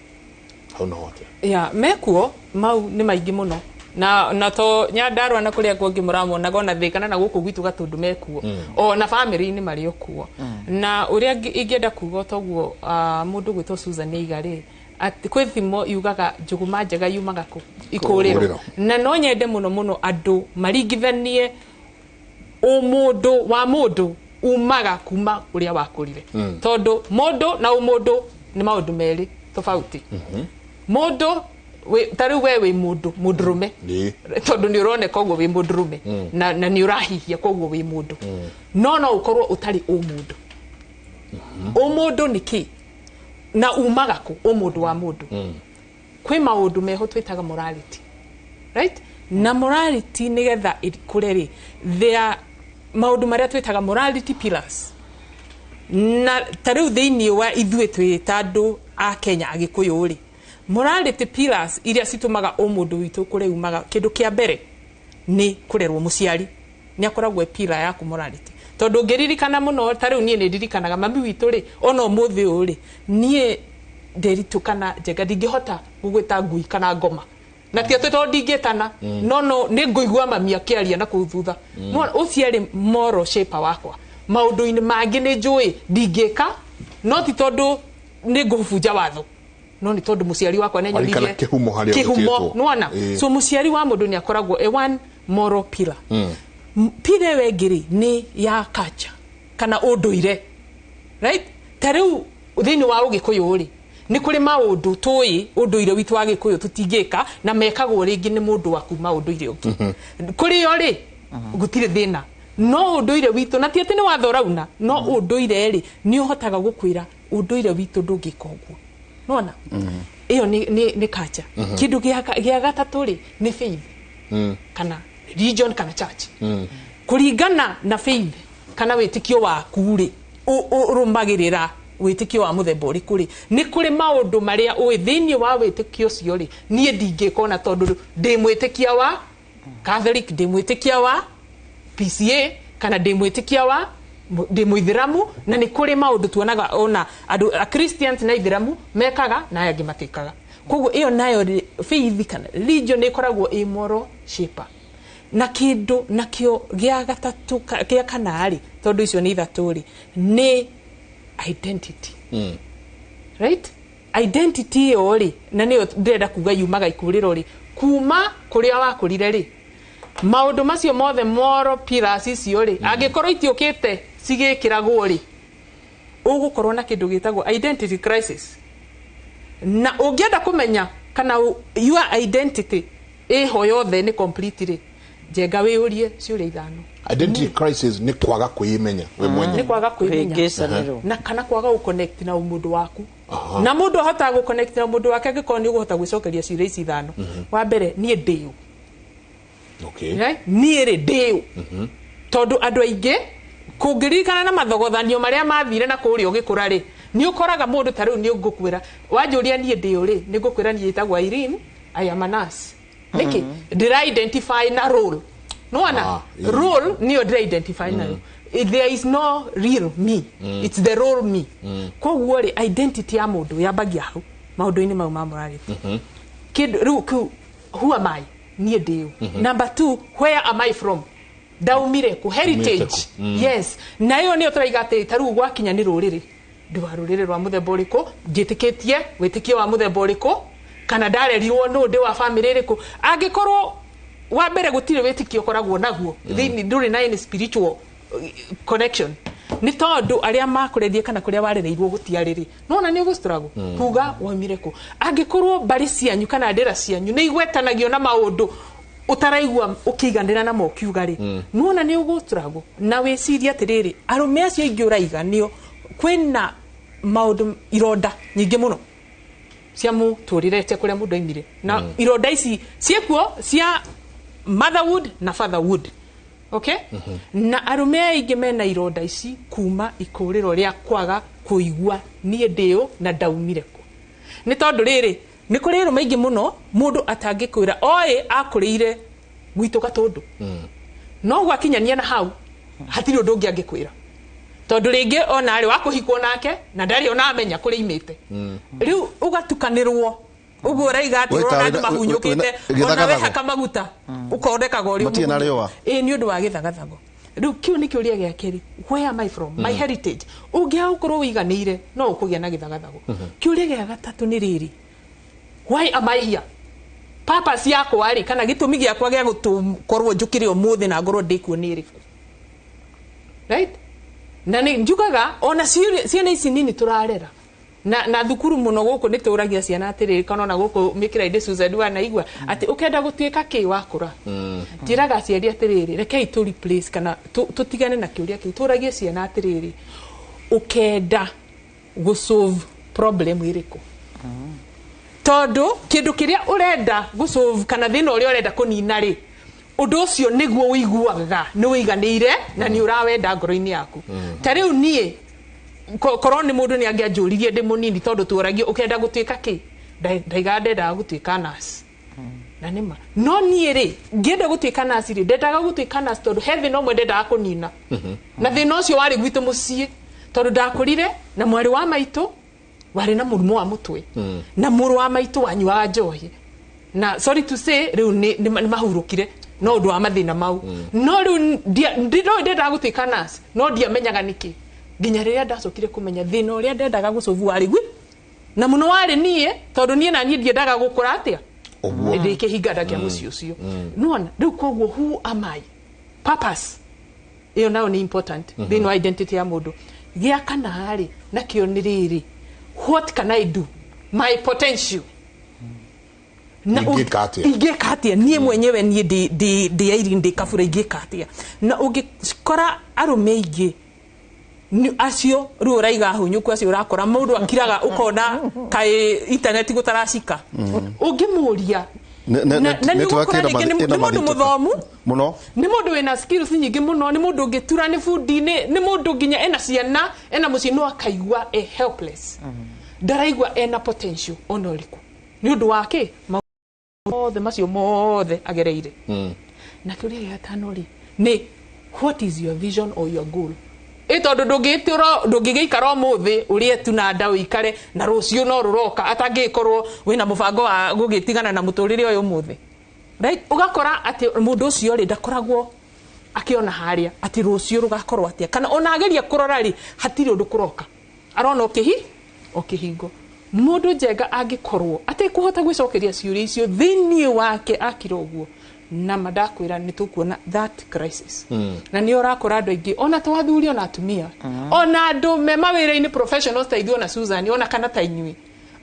how no what mekuo mau ni maingi muno na to Nyandarua na kuria kwangi muramona gona thikana na guku gwitu gatundu mekuo o na family ni mari okuo na uria ingienda kuga toguo mundu gwitwo Susan Igari ati kwithimo yugaga njuguma njega yumaga ku ikuriro na no nyende muno andu maringithanie umundu wa mundu umaga kuma uria wakurire tondu mundu na umundu ni maundu meri tofauti mundu tari we mundu mudrume tondu ni urone kogwo we mudrume na ni urahihia kogwo we mundu no ukorwo utari umundu umundu niki na umaga ku umundu wa mundu kwi maundu meho twitaga morality right na morality nigetha ikureri there maundu maria twitaga morality pillars na tariu thiini wa ithue twitandu a Kenya Agikuyu ri morality pillars iria situmaga umundu witu kure umaga kindu kia mbere ni kurerwo muciari ni akoragwo pillar ya ku morality tondu ngiririkana muno tariu nie ndirikanaga mami witu ri ona umuthi uri nie nderitukana njega ndingihota gugwita ngui kana ngoma na ti atoto ndingitana no ni nguigua mami akiaria na kuthutha no uciari moral shape wakwa maundu-ini mangi ni njui ndingika no ti tondu ni ngubuja watho no ni tondu muciari wakwa nenyorie kihumo nwana so muciari wa mundu ni akoragwo one moral pillar pillar wengiri ni ya culture kana unduire right tariu thiini wa Ugikuyu ri ni kuri maundu tui unduire witu wa Gikuyu tutingika na mekagwo ringi ni mundu wa kuma unduire ungi kuri yo ri gutire thina no unduire witu na ti ati ni watho rauna no unduire ri ni uhotaga gukwira unduire witu ndungika uguo nona iyo ni culture kindu gia gatatu ri ni faith kana religion kana church kuringana na faith kana witikio waku ri urumagirira witikio wa muthemba uriku ri ni kuri maundu maria uwi thiini wa witikio cio ri nie ndingikona tondu ndi mwitikia wa Catholic ndi mwitikia wa PCA kana ndi mwitikia wa ndi muithiramu na ni kuri maundu tuonaga ona andu a Christians na ithiramu mekaga na yangi matikaga koguo iyo nayo faith kana religion ni koragwo moral shaper na kindu nakio gia gatatu gia kanari tondu icio ni ithatu ri ni identity right identity ori na niyo ndenda kuga yumaga ikuriro ri kuma kuria wakurire ri maundu macio mothe moral pillars icio ri angikorwo itiukite cigikiragwo ri ugukorwo na kindu gitagwo identity crisis na ungienda kumenya kana your identity iho yothe ni completely jenga wiurie ciuria ithano identity crisis ni kwaga kuimenya we mwenye ni kwaga kuimenya na kana kwaga uconnect na mundu waku na mundu ahota gu connect na mundu wake angikoni uguhota gwicokeria ciuria ici ithano wa mbere nie ndiu right nie ri ndiu tondu andu aingi kungirikana na mathogothanio maria mathire na kuria ugikura ri ni ukoraga mundu tariu ni ngukwira wanjuria nie ndiu ri ni ngukwira nie itagwa Irene I am a nurse niki did I identify na role no ana role ni o identify na there is no real me it's the role me ko wori identity ya mundu ya bagia hu maundu ini mau morality kid who am I ni ndiu number 2 where am I from daumire ku heritage yes na yo ni otraiga ate taru gwakinya ni ruriri ndwarurire rwa muthemba uriku njitikitie witikio wa muthemba uriku kana ndarerirwo no ndi wa family iriku angikorwo wa mbere gutire witikio koragwo naguo thini nduri na any spiritual connection ni tondu aria makurethie kana kuria warereirwo gutiariri nona ni ugustrago kuga waumire ku angikorwo bari cianyu kana ndira cianyu ni igwetanagio na maundu utaraigwa ukiganira na mokiugari nona ni ugustrago na wiciria atiriri arume acio ingi uraiganio kwina maundu ironda nyingi muno cia muturirete kuria mundu aimire na ironda ici ciekuo cia motherhood na fatherhood. Okay? Na arume aingi mena ironda ici kuma ikuriro ria kwaga kuigua nie ndio na ndaumire ku. Ni tondu riri ni kuri rume aingi muno mundu atangikwira oi akurire gwitu gatundu. No gwakinyania na hau hatiri undu ungi angikwira. Tondu ringi ona ari wakuhikwo nake na ndari ona amenya kuri imite. Riu ugatukanirwo ugu uraiga ati urona andu mahunyukite ona we haka maguta ukondeka gori ni undu wa githagathago riu kiu ni kiuria gia keri where am I from my heritage ungia ukorwo wiganire no ukugia na githagathago kiuria gia gatatu ni riri why am I here purpose yako ari kana gitumi giakwa gia gukorwo njukire umuthi na ngorwo ndikuo ni iriku right na ni njugaga ona ciana ici nini turarera na thukuru muno guku nituragia ciana atiriri kana na guku mikira inde Suzanne na igwa ati ukenda gutuika ki wakura njiraga ciari atiriri rekei tu replace kana tutigane na kiuria ki turagia ciana atiriri ukenda gu solve problem iriku tondu kindu kiria urenda gu solve kana thina uria urenda kunina ri undu ucio niguo wiguaga ni wiganire na ni urawenda ngoro-ini yaku tariu nie koroni mundu ni angianjuririe ndi munini tondu turagio ukenda gutuika ki ndaiga ndenda gutuika nurse na nima no nie ri ngienda gutuika nurse ri ndendaga gutuika nurse tondu heaven no mwendenda kunina na thina ucio wari gwitu mucii tondu ndakurire na mwari wa maitu wari na murumo wa mutwe na muru wa maitu wanyuaga njohi na sorry to say riu ni mahurukire no ndu wa mathina mau no riu ndenda gutuika nurse no ndiamenyaga niki nginya riria ndacokire kumenya thina uria ndendaga gucovu wari gwi na muno wari nie tondu nie na nie ndiendaga gukura atia ndi kihinga kia muci ucio nona riu koguo who am I purpose iyo nao ni important thina wa identity ya mundu gia kana ari na kio ni riri what can I do my potential na ingekatia nie mwenyewe nie ndi airi ndi kabura ingekatia na ungikora arume ingi ni acio ru uraiga hunyuku acio urakora mundu akiraga ukona kai internet gutaracika ungimuria ni twakira ni mundu muthomu muno ni mundu wina skills nyingi muno ni mundu ungitura ni fundi ni mundu nginya ena ciana ena muci no akaigua helpless ndaraigua ena potential onoriku ni undu wake mothe macio mothe agereire na kiuria gia tano ri ni what is your vision or your goal tondu ndungigeikara umuthi urie tu na ndau ikare na rucio no ruroka atangikorwo wina mubango wa gugitigana na muturire uyu umuthi right ugakora ati mundu ucio ri ndakoragwo akiona haria ati rucio rugakorwo atia kana ona ageria kurora ri hatiri undu kuroka arona okihingo mundu njega angikorwo ati kuhota gwicokeria ciuria icio thini wake akiroguo na madakwira ni tukuona that crisis na ni urakora andu aingi ona twathuri ona atumia ona andu me mawira-ini professionals taithio na Suzanne ona kana tainyui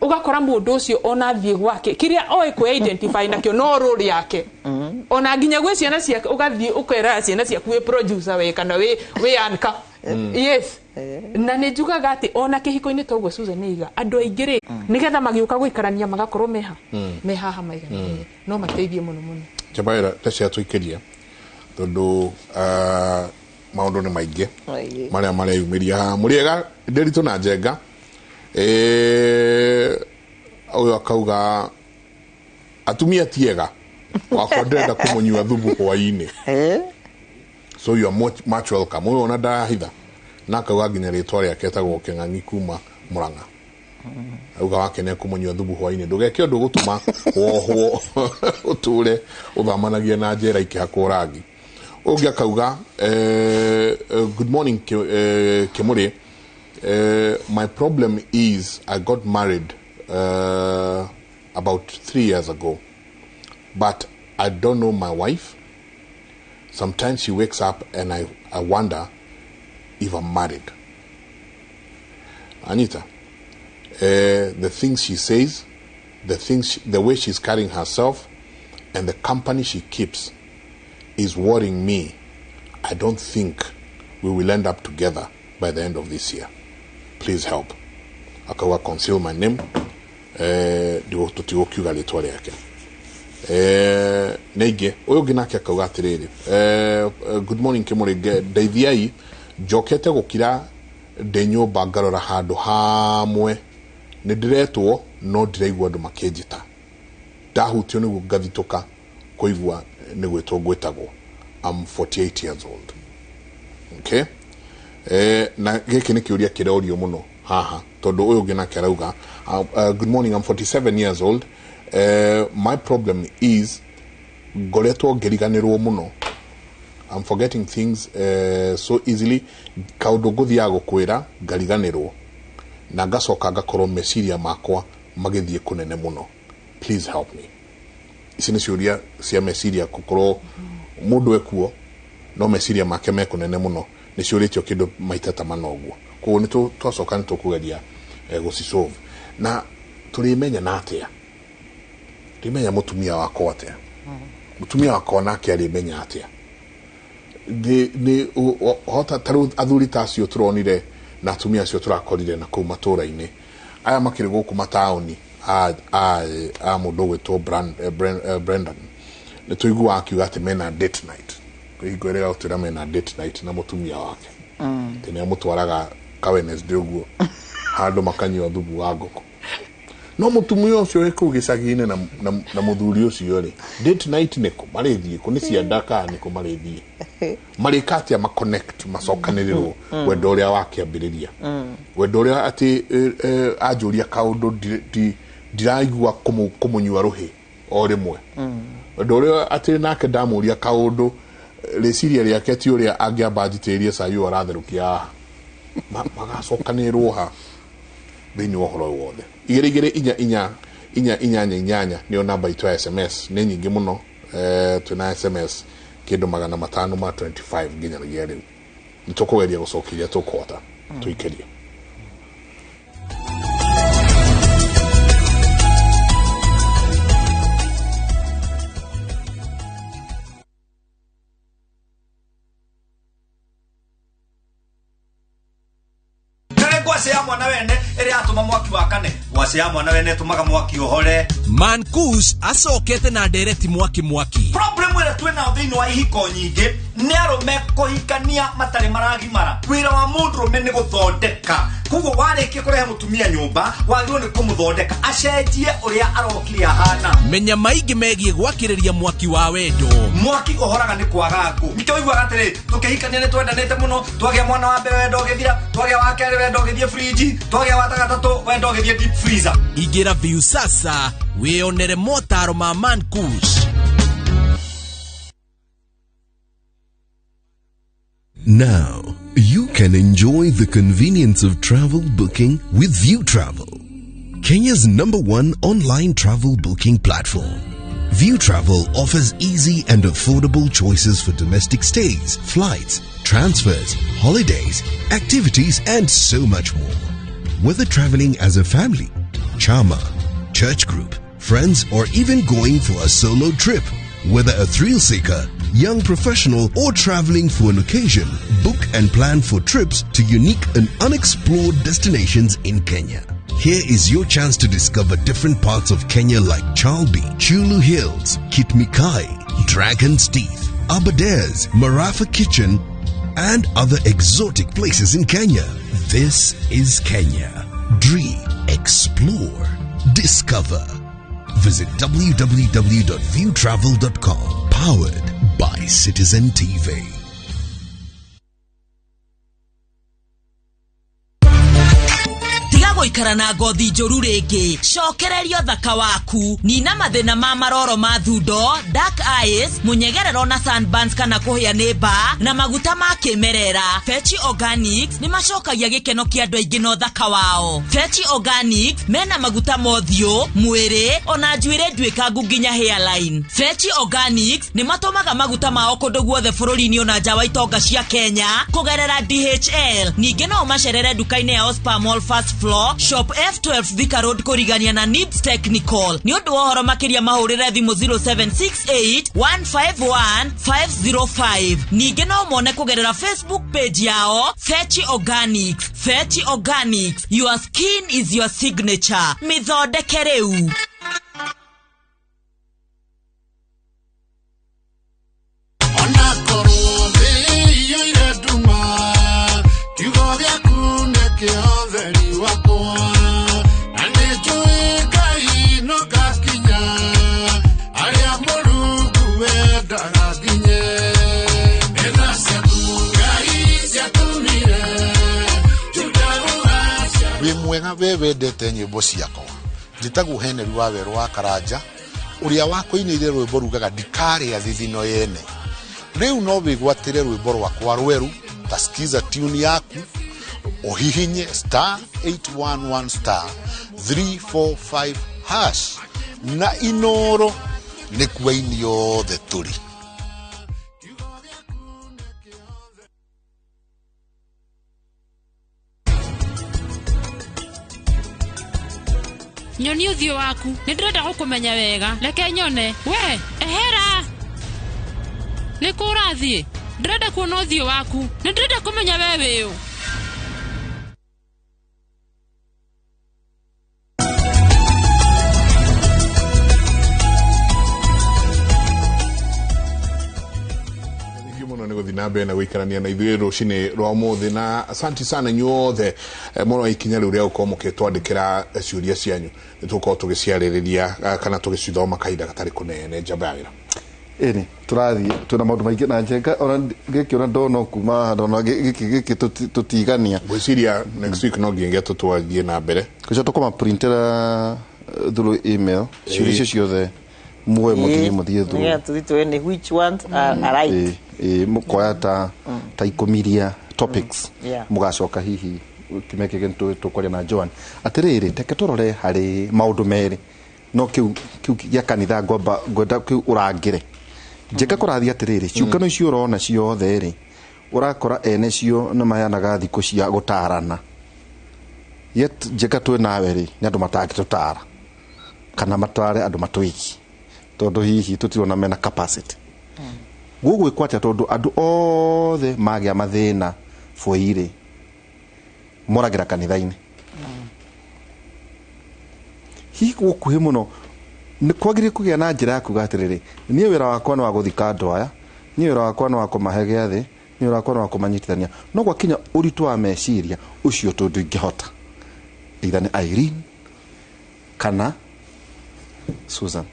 ugakora mundu ucio ona thie gwake kiria oi ku identify nakio no role yake ona nginya gwe ciana ciake ugathie ukera ciana ciaku we producer we kana we anka yes na ni njugaga ati ona kihiko-ini toguo Suzanne iga andu aingi ri nigetha magiuka guikarania magakorwo meha maigana no mateithie muno Jabaira tecia tuikiria tondu maundu ni maingi maria mareyumiria muriega nderitu na njenga uyu akauga atumia tiega wakwa ndenda kumunyua thubu hwaini so you are much welcome uyu ona ndahitha na akauga nginya ritwa riake etagwo King'ang'i kuma Murang'a uga wake ne kumunyua thubu hwaini ndugeke undu gutuma wohwo uture uthamanagia na njera ikihakwo rangi ungi akauga good morning Kimuri My problem is I got married about 3 years ago, but I don't know my wife. Sometimes she wakes up and I wonder if I'm married. Anita, the things she says, the way she's carrying herself, and the company she keeps is worrying me. I don't think we will end up together by the end of this year. Please help. Akawa conceal my name. Nege oyo ginake akawa atiriri. Good morning Kimuri. Daithiai jokete gukira denyo bagarora handu hamwe. Nidiretwo no ndiraigua andu makejita. Ndahutio niguo ngathitoka kuigua nigwetwo gwetagwo. I'm 48 years old. Okay? Na giki ni kiuria kirorio muno haha tondu uyu ngina kerauga good morning, I'm 47 years old. My problem is goretwo ngeriganirwo muno. I'm forgetting things so easily. Kaundu guthia gukwira ngariganirwo na ngacoka ngakorwo meciria makwa magithie kunene muno. Please help me. Ici ni ciuria cia meciria gukorwo mundu ekuo no meciria make mekunene muno ni ciuritio kindu maita ta manoguo koguo ni twacoka ni tukugeria gucisolve na tulimenya na atia rimenya mutumia wako atia mutumia wako nake alimenya atia ni hota taru athuri tacio turonire na atumia acio turakorire na kuu matura-ini aya makiri guku mataoni a mundu gwitwo Brendan ni tuigua akiuga ati mena date night kuigorera utira mena date night na mutumia wake tene amutwaraga ka Wednesday uguo handu makanywa thubu wa ngoko no mutumia ucio eko gicagi-ini na muthuri ucio ri date night niko marithie kuni cia ndaka niko marithie marikati ama connect macokaniririo wendo uria wake ambiriria wendo uria ati ajuria kaundu ndiraigua kumunyua ruhi o rimwe wendo uria ati nake ndamuria kaundu reciria riake ti uria angiamba njitirie cayu aratherũkia magacokanirwo ha thĩinĩ wa ũhoro wothe 224 nĩyo namba itũ ya SMS nĩ nyingĩ mũno twĩna SMS kĩndũ 525 nginyagia rĩu nĩtũkũgeria gũcokeria tũkũhota tũikerie. Gwacea mwana wene ere atuma mwaki wakane gwacea mwana wene tumaga mwaki ohore Mankus acokete na ndereti mwaki problem ere twena thĩinĩ wa ihiko nyingĩ nĩ arũme kũhikania matarĩ maragimara wĩra wa mũndũrũme nĩ gũthondeka koguo warĩkia kũrehe mũtumia nyũmba wagĩrĩirwo nĩ kũmũthondeka acenjie ũrĩa arokire ahana menya maingĩ megiĩ gwakĩrĩria mwaki wa wendo mwaki ũhoraga nĩ kwaga ngũ nĩkĩoiguaga atĩrĩ tũkĩhikania nĩ twendanĩte mũno twagĩa mwana wa mbere wendo ũgĩthira twagĩa wa kerĩ wendo ũgĩthiĩ fridge twagĩa wa gatatũ wendo ũgĩthiĩ deep freezer ingĩra view sasa wĩonere motaro ma Mankus. Now, you can enjoy the convenience of travel booking with View Travel, Kenya's #1 online travel booking platform. View Travel offers easy and affordable choices for domestic stays, flights, transfers, holidays, activities, and so much more. Whether traveling as a family, chama, church group, friends, or even going for a solo trip, whether a thrill seeker, young professional, or traveling for an occasion, book and plan for trips to unique and unexplored destinations in Kenya. Here is your chance to discover different parts of Kenya like Chalbi, Chulu Hills, Kitmikai, Dragon's Teeth, Aberdares, Marafa Kitchen, and other exotic places in Kenya. This is Kenya. Dream, explore, discover. Visit www.viewtravel.com. Powered by Citizen TV. guikara na ngothi njoru ringi cokererio thaka waku nina mathina ma maroro ma thundo dark eyes munyegerero na sunburns kana kuhia neba na maguta ma kimerera Fetchi Organics ni macokagia gikeno kia andu aingi no thaka wao Fetchi Organics mena maguta mothio mwiri ona njuire ndwikangu nginya hairline Fetchi Organics ni matomaga maguta mao kundu guothe bururi-ini ona nja wa itonga cia Kenya kugerera DHL ningi no macerere duka-ini ya Ospa Mall First Floor Shop F12 Thika Road kurigania na Nibs Technical ni undu wohoro makiria mahurire thimu 0768151505 ningi no mone kugerera Facebook page yao Fetchi Organics Fetchi Organics your skin is your signature mithondeke riu mwega wewe ndete nyimbo ciakwa njitagwo Henry wa Weru wa Karanja uria wakoinire rwimbo rugaga ndikari ya thithino yene riu no wigwatire rwimbo rwakwa rweru tasikiza tune yaku ohihinye *811*345# na inoro nikuaini yothe turi nyoni uthio waku nindrenda gukumenya wega reke nyone we ehera nikurathie ndrenda kuona uthio waku nindrenda kumenya wewe u Nabe na wikarania na ithuĩ rũcinĩ rwa mũthĩ na asanti sana nyuothe mũno ikinya rĩu rĩa gũkorwo mũkĩtwandĩkĩra ciũria cianyu nĩtũkorwo tũgĩciarĩrĩria kana tũgĩcithoma kahinda gatarĩ kũnene njamba ya wĩra ĩni tũrathiĩ twĩna maũndũ maingĩ na njenga ona ngĩkĩona ndona kuma ndona gĩkĩ tũtigania ngwĩciria next week no ngĩngĩa tũtwarie na mbere kũca tũkoma printera through email ciũria icio ciothe muwe muthie through yeah tuthitwe ni which ones are right mukoya ta ikomiria topics mugacoka hihi kimeke gento tukwaria na Joan atiriri teke turore hari maundu meri no kiu ya kanitha ngwenda kiu urangire njeka kurathia atiriri ciukano icio urona ciothe ri urakora ene cio na mayanaga thiku cia gutarana yet njeka twe nawe ri nyandu matagitutara kana matware andu matwiki tondu hihi tutirona mena capacity gugu ikwata tondu andu othe magia mathina foire moragira kanitha-ini hihi gukuhi muno ni kwagire kugia na njira yaku gatiriri nie wira wakwa no waguthika andu aya nie wira wakwa no wakumahe giathi nie wira wakwa no wakumanyitithania no gwakinya uritu wa meciria ucio tondu ingihota either ni Irene kana Susan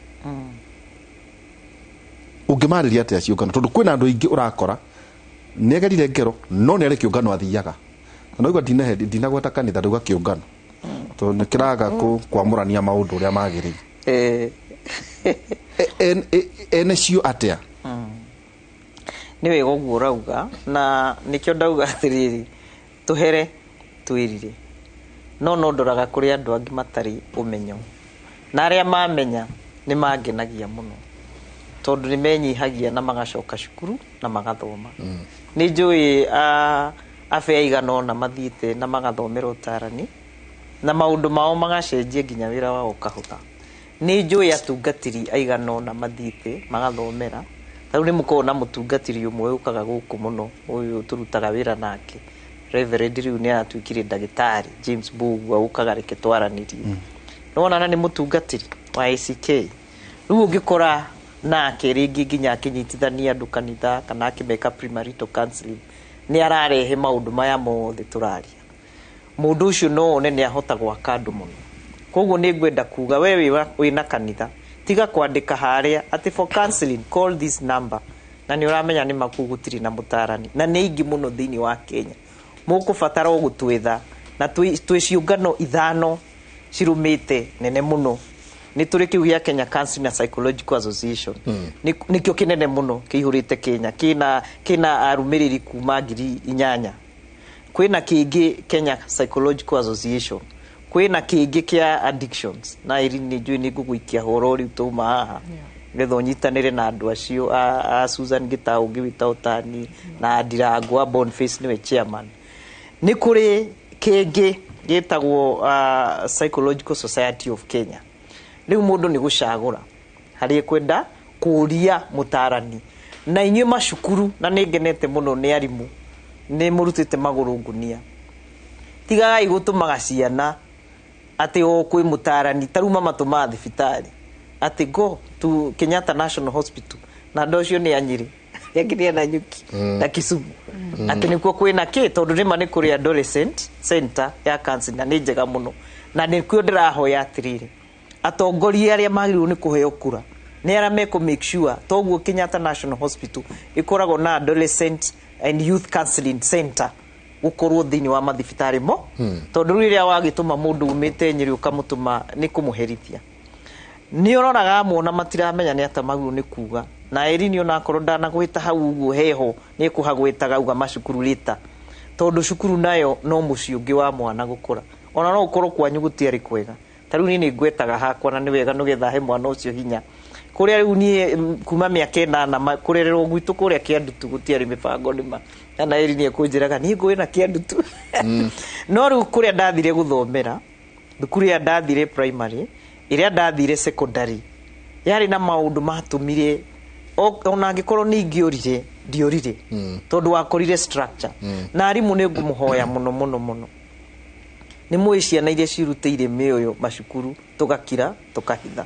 ungimariria atia ciungano tondu kwina andu ingi urakora negerire ngero no nere kiungano athiaga no igwa dinagweta kanitha nduga kiungano to nikiraga kwamurania maundu uria magirire ene cio atia ni wega uguo rauga na nikio ndauga atiriri tuhere twirire no ndoraga kuri andu angi matari umenyo na aria mamenya ni mangenagia muno tondu ni menyihagia na magacoka cukuru na magathoma ni njui afya igano na mathiite na magathomera utarani na maundu mao magacenjie nginya wira wao kahutha ni njui atungatiri aigano na mathiite magathomera tau ni mukona mutungatiri umwe ukaga guku muno uyu turutaga wira nake Reverend riu ni atuikire ndagitari James Bugu ukaga reke twaranirie nona ni mutungatiri wa ICK riu ungikora nake ringi nginya akinyitithania andu kanitha kana akimeka premarital counseling ni ararehe maundu maya mothe turaria mundu ucio no one ni ahota gwaka andu muno koguo ni ngwenda kuga wewe wina kanitha tiga kwandika haria ati for counseling call this number na ni uramenya ni makugutiri na mutarani na ni ingi muno thini wa Kenya mukubatara gutwetha na twĩ ciũngano ithano cirumĩte nene mũno nĩ tũrĩ kĩu gĩa Kenya Counseling and Psychological Association nĩkĩo kĩnene mũno kĩihũrĩte Kenya kĩna arũmĩrĩri kuma 8,000 kwĩna kĩngĩ Kenya Psychological Association kwĩna kĩngĩ kĩa addictions na nĩ njũĩ nĩ ngũgũikia horo rĩu tuma haha ngetha ũnyitanĩre na andũ acio a Susan Gitau ũngĩ wĩtagwo Tani na Ndirangwa Boniface nĩwe chairman. Nĩ kũrĩ kĩngĩ gĩtagwo Psychological Society of Kenya. Rĩu mũndũ nĩ gũcagũra harĩ kwenda kũria mũtarani na inyuĩ macukuru na nĩ ngenete mũno nĩ arimũ nĩ mũrutĩte magũrũ ngunia tigagai gũtũmaga ciana atĩ kwĩ mũtarani taruma matũma thibitarĩ atĩ go to Kenyatta National Hospital na ndocio nĩ anyiri yakiria na nyuki na Kisumu atĩ nĩkuo kwĩna kĩ tondũ rĩma nĩ kũrĩ adolescent center ya counseling na nĩ njega mũno na nĩkuo ndĩrahoya atĩrĩrĩ atongoria arĩa magĩrĩirwo nĩ kũheo kura nĩ arĩa meko make sure toguo Kenyatta National Hospital ikoragwo na adolescent and youth counseling center ukorwo thĩinĩ wa mathibitarĩ mo tondũ rĩrĩa wagĩtũma mũndũ umĩte Nyeri ũkamũtũma nĩ kũmũherithia nĩ ũroraga muona matiramenya nĩ atamagwo nĩ kuga na Erini ona korwo ndanagwĩta hau uguo heho nĩ kũhagwĩtaga uga macukuru rita tondũ cukuru nayo no mũciĩ ũngĩ wa mwana gũkũra ona no ũkorwo kwanyu gũtiarĩ kwega tarĩu niĩ nĩ ngwetaga hakwa na nĩ wega nĩgetha he mwana ũcio hinya kũrĩa rĩu niĩ kuma mĩaka 8 kũrererwo gwitũ kũrĩa Kĩandutu gũtiarĩ mĩbango nĩma na Erini ekũnjĩraga niĩ ngũĩ na Kĩandutu no rĩu kũrĩa ndathire gũthomera thukuru ya ndathire primary ĩrĩa ndathire secondary yarĩ na maũndũ matũmire ona angĩkorwo nĩ ingĩorire ndiorire tondũ wakorire structure na arimũ nĩ ngũmũhoya mũno nĩ mũĩ ciana iria cirutĩire mĩoyo macukuru tũgakira tũkahitha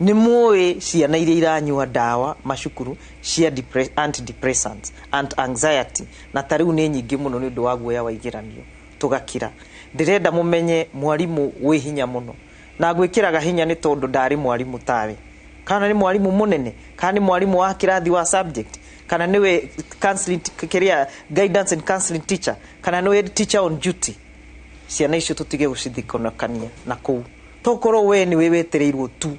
nĩ mũĩ ciana iria iranyua ndawa macukuru cia antidepressants and anxiety na tarĩu nĩ nyingĩ mũno nĩ ũndũ wa guoya wa igeranio tũgakira ndĩrenda mũmenye mwarimũ wĩ hinya mũno na gwĩkĩraga hinya nĩ tondũ ndarĩ mwarimũ tawe kana nĩ mwarimũ mũnene kana nĩ mwarimũ wa kĩrathi wa subject kana nĩwe counseling career guidance and counseling teacher kana nĩwe teacher on duty ciana icio tũtige gũcithikonakania na kũu tokorwo we nĩ wetereirwo tu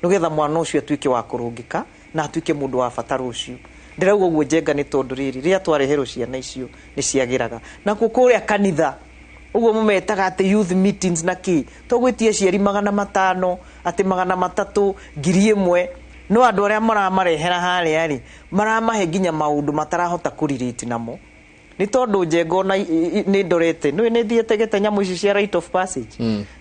nĩgetha mwana ũcio atuĩke wa kũrũngĩka na atuĩke mũndũ wa bata rũciũ ndĩrauga ũguo njenga nĩ tondũ rĩrĩ rĩrĩa twareherwo ciana icio nĩ ciagĩraga na kũrĩa kanitha uguo mũmetaga atĩ youth meetings na kĩ tũgwĩtie cieri 500 atĩ 300 1,000 no andũ arĩa maramarehera harĩa rĩ maramahe nginya maũndũ matarahota kũrirĩti namo nĩ tondũ njengo na nĩ ndorete nĩ thiĩte gete nyamũ ici cia right of passage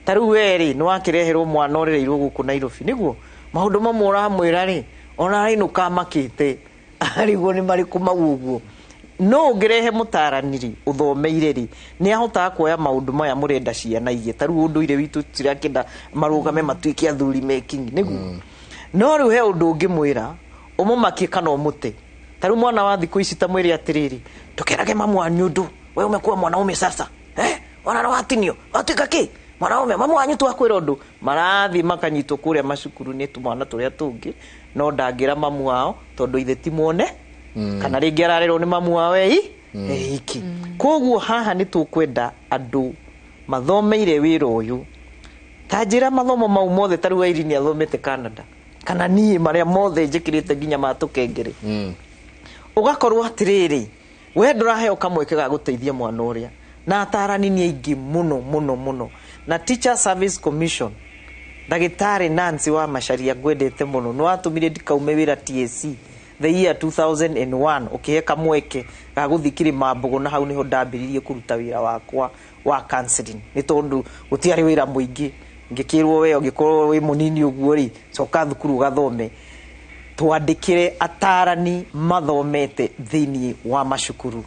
tarĩu we rĩ nĩ wakĩreherwo mwana ũrereirwo gũkũ Nairobi nĩguo maũndũ mamwe ũramwĩra rĩ ona rĩ nũkamakĩte arĩguo nĩ marĩkũ mau ũguo no ũngĩrehe mũtaraniri ũthomeire rĩ nĩ ahotaga kuoya maũndũ maya mũrenda ciana igĩ tarĩu ũndũire witũ tirakĩenda marũgame matuĩke athuri making nĩguo no rĩu he ũndũ ũngĩmwĩra ũmũmakie kana ũmũte tarĩu mwana wa thikũ ici ta mwĩre atĩrĩrĩ tũkerage mamu wanyu ũndũ we umekuwa mwanaume sasa ona no watinio atuĩka kĩ mwanaume mamu wanyu twakwĩra ũndũ marathiĩ makanyitwo kũrĩa macukuru-inĩ tũmwana tũrĩa tũngĩ no ndangĩra mamu wao tondũ ithe ti muone kana rĩngĩ ararerwo nĩ mamu wao iki koguo haha nĩ tũkwenda andũ mathomeire wĩra ũyũ ta njĩra mathomo mau mothe tarĩu Erini athomete Canada kana niĩ marĩa mothe njĩkĩrĩte nginya matũkengere ugakorwo atĩrĩrĩ we ndũraheo kamweke ga gũteithia mwana ũrĩa na atarani nĩ aingĩ mũno na Teacher Service Commission ndagĩtarĩ Nancy wa Macharia ngwendete mũno nĩ watũmire ndikaume wĩra TSC the year 2001 ũkĩhe kamweke ga gũthikĩrĩ mambogo na hau nĩho ndambĩrĩirie kũruta wĩra wakwa wa counseling nĩ tondũ gũtiarĩ wĩra mũingĩ ngĩkĩrwo we ũngĩkorwo wĩ mũnini ũguo rĩ coka thukuru gathome twandĩkĩre atarani mathomete thĩinĩ wa macukuru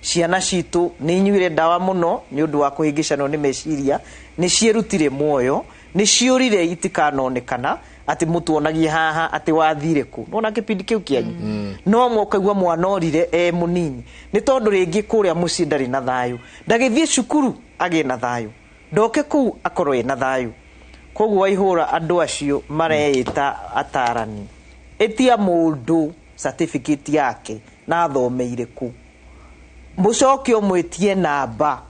ciana citũ nĩ inyuire ndawa mũno nĩ ũndũ wa kũhĩngĩcanwo nĩ meciria nĩ ciĩrutire muoyo nĩ ciũrire itikanonekana atĩ mũtuonagie haha atĩ wathire kũ nona kĩpindi kĩu kĩanyu no mũkaigua mwana orire mũnini nĩ tondũ rĩngĩ kũrĩa mũciĩ ndarĩ na thayũ ndagĩthiĩ cukuru agĩe na thayũ ndoke kũu akorwo na thayũ koguo waihũra andũ acio mareĩta atarani etia mũndũ certificate yake na athomeire kũ mũcoke ũmwĩtie namba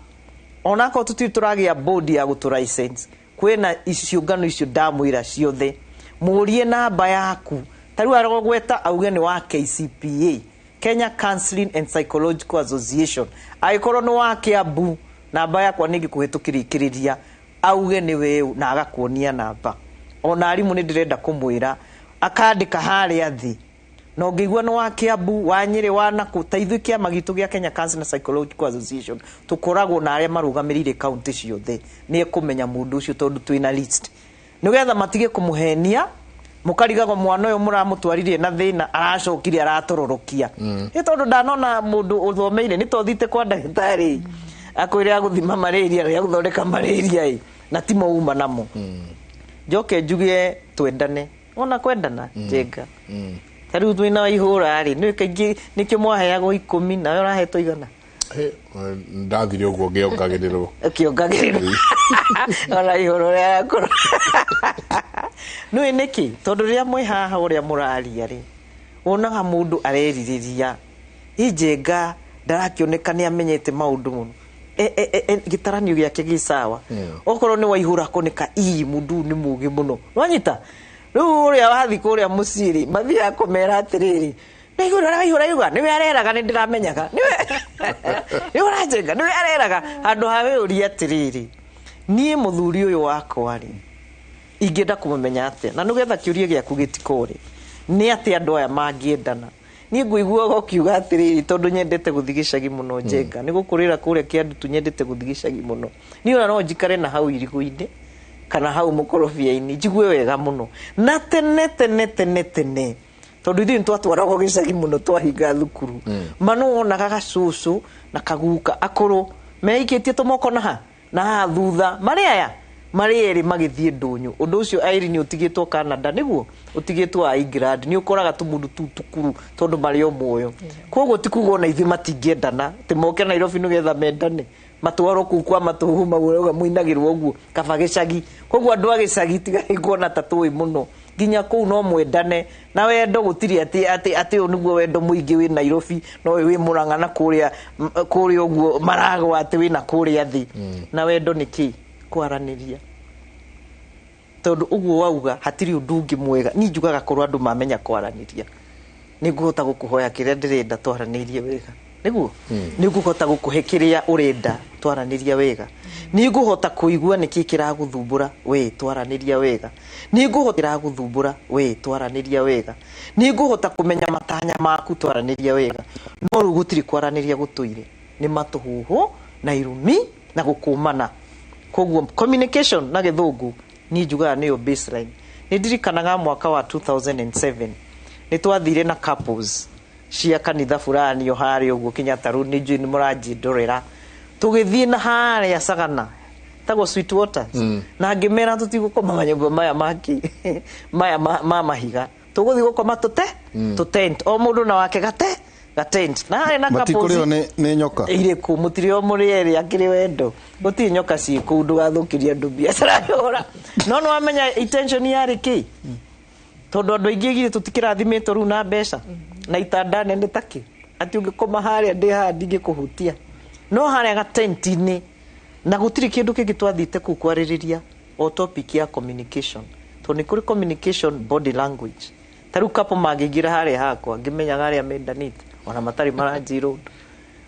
onako tuti turagia bodi ya gutu license kwena iciungano icio ndamwira ciothe murie namba yaku tariu arogweta auge ni wa KCPA Kenya Counseling and Psychological Association aikoro no wa Kiambu namba yakwa ningi kuhitukirikiria auge ni we na agakuonia namba ona arimu ni ndirenda kumwira akandika haria thi no ngigwa no wa Kiambu wa Nyeri wa Naku taithukia magitu gia Kenya Counseling and Psychological Association tukoragwo na aria marugamirire county ciothe ni kumenya mundu ucio tondu twina list nigetha matige kumuhenia mukarigago mwana uyu muramutwaririe na thina aracokire aratororokia ni tondu ndanona mundu uthomeire ni tothite kwa ndagitari akwire aguthima malaria ya guthondeka malaria na timo uma namo njoke njugie twendane ona kwendana jenga tariu twina ihura ri ni kaingi nikyo mwaheago 10 na urahetwo igana ndathire uguo ngiongagiriro ona ihura yakoro no niki tondu ria mwe haha uria muraria ri onaga mundu areririria ijenga ndarakioneka ni amenyete maundu muno gitaranio giake gisawa okoro ni waihura konika mundu ni mugi muno wanyita riu uria wathi kuria muciri mathia komera atiriri Nihura yuga niwe areraga ni ndiramenyaga niwe urajenga niwe areraga handu hawe uria atiriri nie muthuri uyu wakwa ri ingenda kumenya atia na nugetha kiuria giaku gitikore ni atia andu aya mangiendana ni nguigua gokiuga atiriri tondu nyendete guthigicagi muno jenga ni gukurira kuria kiandu tunyendete guthigicagi muno ni ona no njikare na hau iriguinde kana hau mukorofia-ini jigue wega muno na tene tondu ithu twatwaragwo gicagi muno twahinga thukuru manu onaga gacucu na kaguka akuru meikitie tumoko na thutha mari aya mari eri magithie ndunyu undu ucio airi ni utigitwo Canada niguo utigitwo England ni ukoraga tumundu tukuru tondu mari o moyo koguo tikugo na ithi matingiendana timoke Nairobi nugetha mendane matwaro ku kwa matuhuma uroga muinagirwo uguo kaba gicagi koguo andu a gicagi tigaigwo na tatui muno ginya ku no mwendane na wendo gutiri ati niguo wendo muingi wi Nairobi no wi Murang'a na kuria uguo marago ati wi na kuria thi na wendo niki kwaraniria tondu uguo wauga hatiri undu ungi mwega ni njugaga korwo andu mamenya kwaraniria niguhota gukuhoya kiria ndirenda twaranirie wega niguo niguhota gukuhe kiria urenda twaraniria wega niguhota kuigua niki kiraguthumbura we twaraniria wega niguhotira guthumbura we twaraniria wega niguhota kumenya matanya maku twaraniria wega no rugutiri kwaraniria gutuire ni matuhuhu na irumi na gukumana koguo communication na githungu ni njugaga niyo baseline ni ndirikanaga mwaka wa 2007 ni twathire na couples cia kanitha fulani yo hari uguo Kinyataru ni njui ni muranji ndorera tugithie na hari ya Sagana tago sweet waters na ngimera tutigukoma manyumba maya maki maya mahiga tuguthi gukoma tent o mundu na wake gatent na na matikurio ni nyoka ire ku mutirio muri eri akiri wendo guti nyoka ci ku ndu gathukiria ndu biacara yora no amenya intention yari ki tondu andu aingi gire tutikirathimito ru na mbeca na itanda nene taki ati ungikoma haria ndi handingi kuhutia no haria gatenti-ini na gutiri kindu kingi twathite ku kwaririria o topic ya communication to ni kuri communication body language taru kapo magigira haria hakwa ngimenya haria mendanite ona matari maranjiro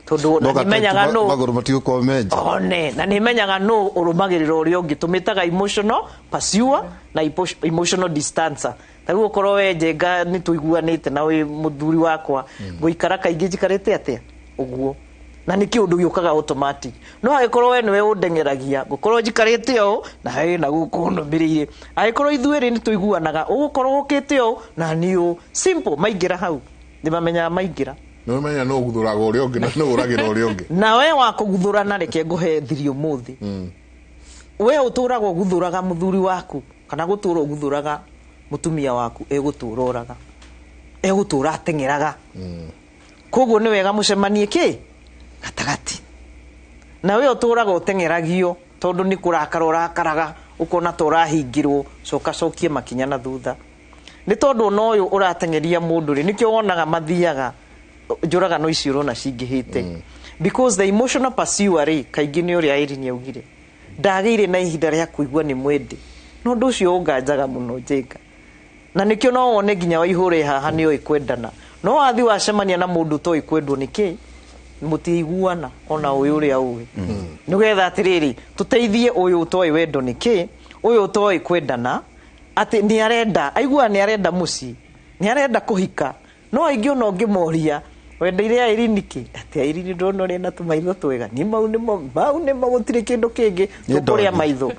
tondu na nimenyaga no maguru matigo kwa menja one na nimenyaga no urumagirira urio ngitumitaga emotional pursuer na emotional distancer taru ukoro we jenga ni tuiguanite na we muthuri wakwa guikara kaingi jikarite atia uguo na niki undu yukaga automatic no agikoro we niwe undengeragia gukorwo jikarite o na he na gukuno mbirire agikoro ithuiri ni tuiguanaga ugukorwo ukite o na niu simple maigira hau nimamenya maigira no menya no guthuraga urio ungi na no uragira urio ungi na we wa kuguthurana reke nguhe thirio muthi we uturagwo guthuraga muthuri waku kana guturwo guthuraga mutumia waku eguturoraga egutura atengeraga koguo ni wega mucemanie ki gatagati na we uturaga utengeragio tondu ni kurakaraga ukona turahingirwo cokie makinya na thutha ni tondu no uyu uratengeria mundu ri nikio wonaga mathiaga njuraga no icio rona cingihite because the emotional pursuer kaingĩ nĩ ũrĩa Irene yaugire ndagĩire na ihinda rĩa kũigua nĩ mwende no ũndũ ũcio ũnganjaga mũno Njenga na nĩkĩo no wone nginya Waihũra haha nĩ oĩ kwendana no wathi wacemania na mũndũ toĩ kwendwo nĩkĩ mũtiiguana ona ũyũ ũrĩa ũĩ nĩgetha atĩrĩrĩ tũteithie ũyũ toĩ wendo nĩkĩ ũyũ toĩ kwendana atĩ nĩ arenda aigua nĩ arenda mũciĩ nĩ arenda kũhika no aingĩ ona ũngĩmoria wendeire Irene kĩ atĩ Irene ndona ũrĩa na tũmaitho twega ni mau nĩ gũtirĩ kĩndũ kĩngĩ tũkũrĩa maitho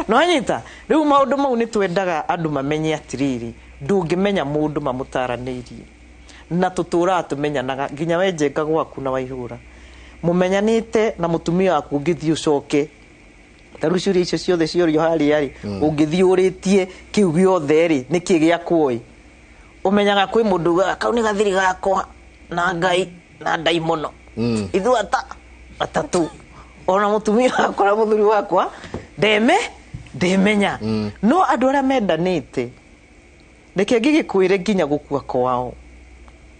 no anyita rĩu maũndũ mau nĩ twendaga andũ mamenye atĩrĩrĩ ndũngĩmenya mũndũ mamũtaranĩirie na tũtũraga tũmenyanaga nginya we Njenga gwaku na Waihũra mũmenyanĩte na mũtumia waku ũngĩthiĩ ũcoke taru ciũria icio ciothe ciorio harĩa ũngĩthiĩ ũrĩtie kĩu gĩothe rĩ nĩkĩ gĩakuoĩ ũmenyaga kwĩ mũndũ kau nĩ gathiri gakwa na Ngai na ndaimono ithuĩ atatũ ona mũtumia wakwa na mũthuri wakwa ndemenya no andũ arĩa mendanĩte reke ngĩgĩkwĩre nginya gũkua kwao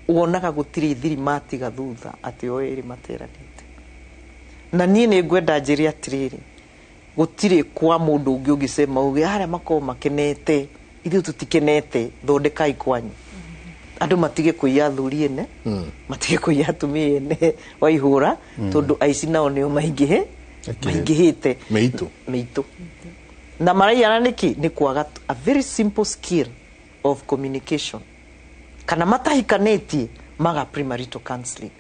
wonaga gũtirĩ thiri matiga thutha atĩ o erĩ materanĩte na niĩ nĩ ngwenda njĩre atĩrĩrĩ gũtirĩ kwa mũndũ ũngĩ ũngĩcema ũgĩ harĩa makorwo makenete ithuĩ tũtikenete thondekai kwanyu andũ matige kũiya athuri ene matige kũiya atumia ene Waihũra tondũ aici nao nĩo maingĩhĩte meitũ na maraiyana nĩkĩ nĩ kwaga a very simple skill of communication kana matahikanĩtie maga premarital counseling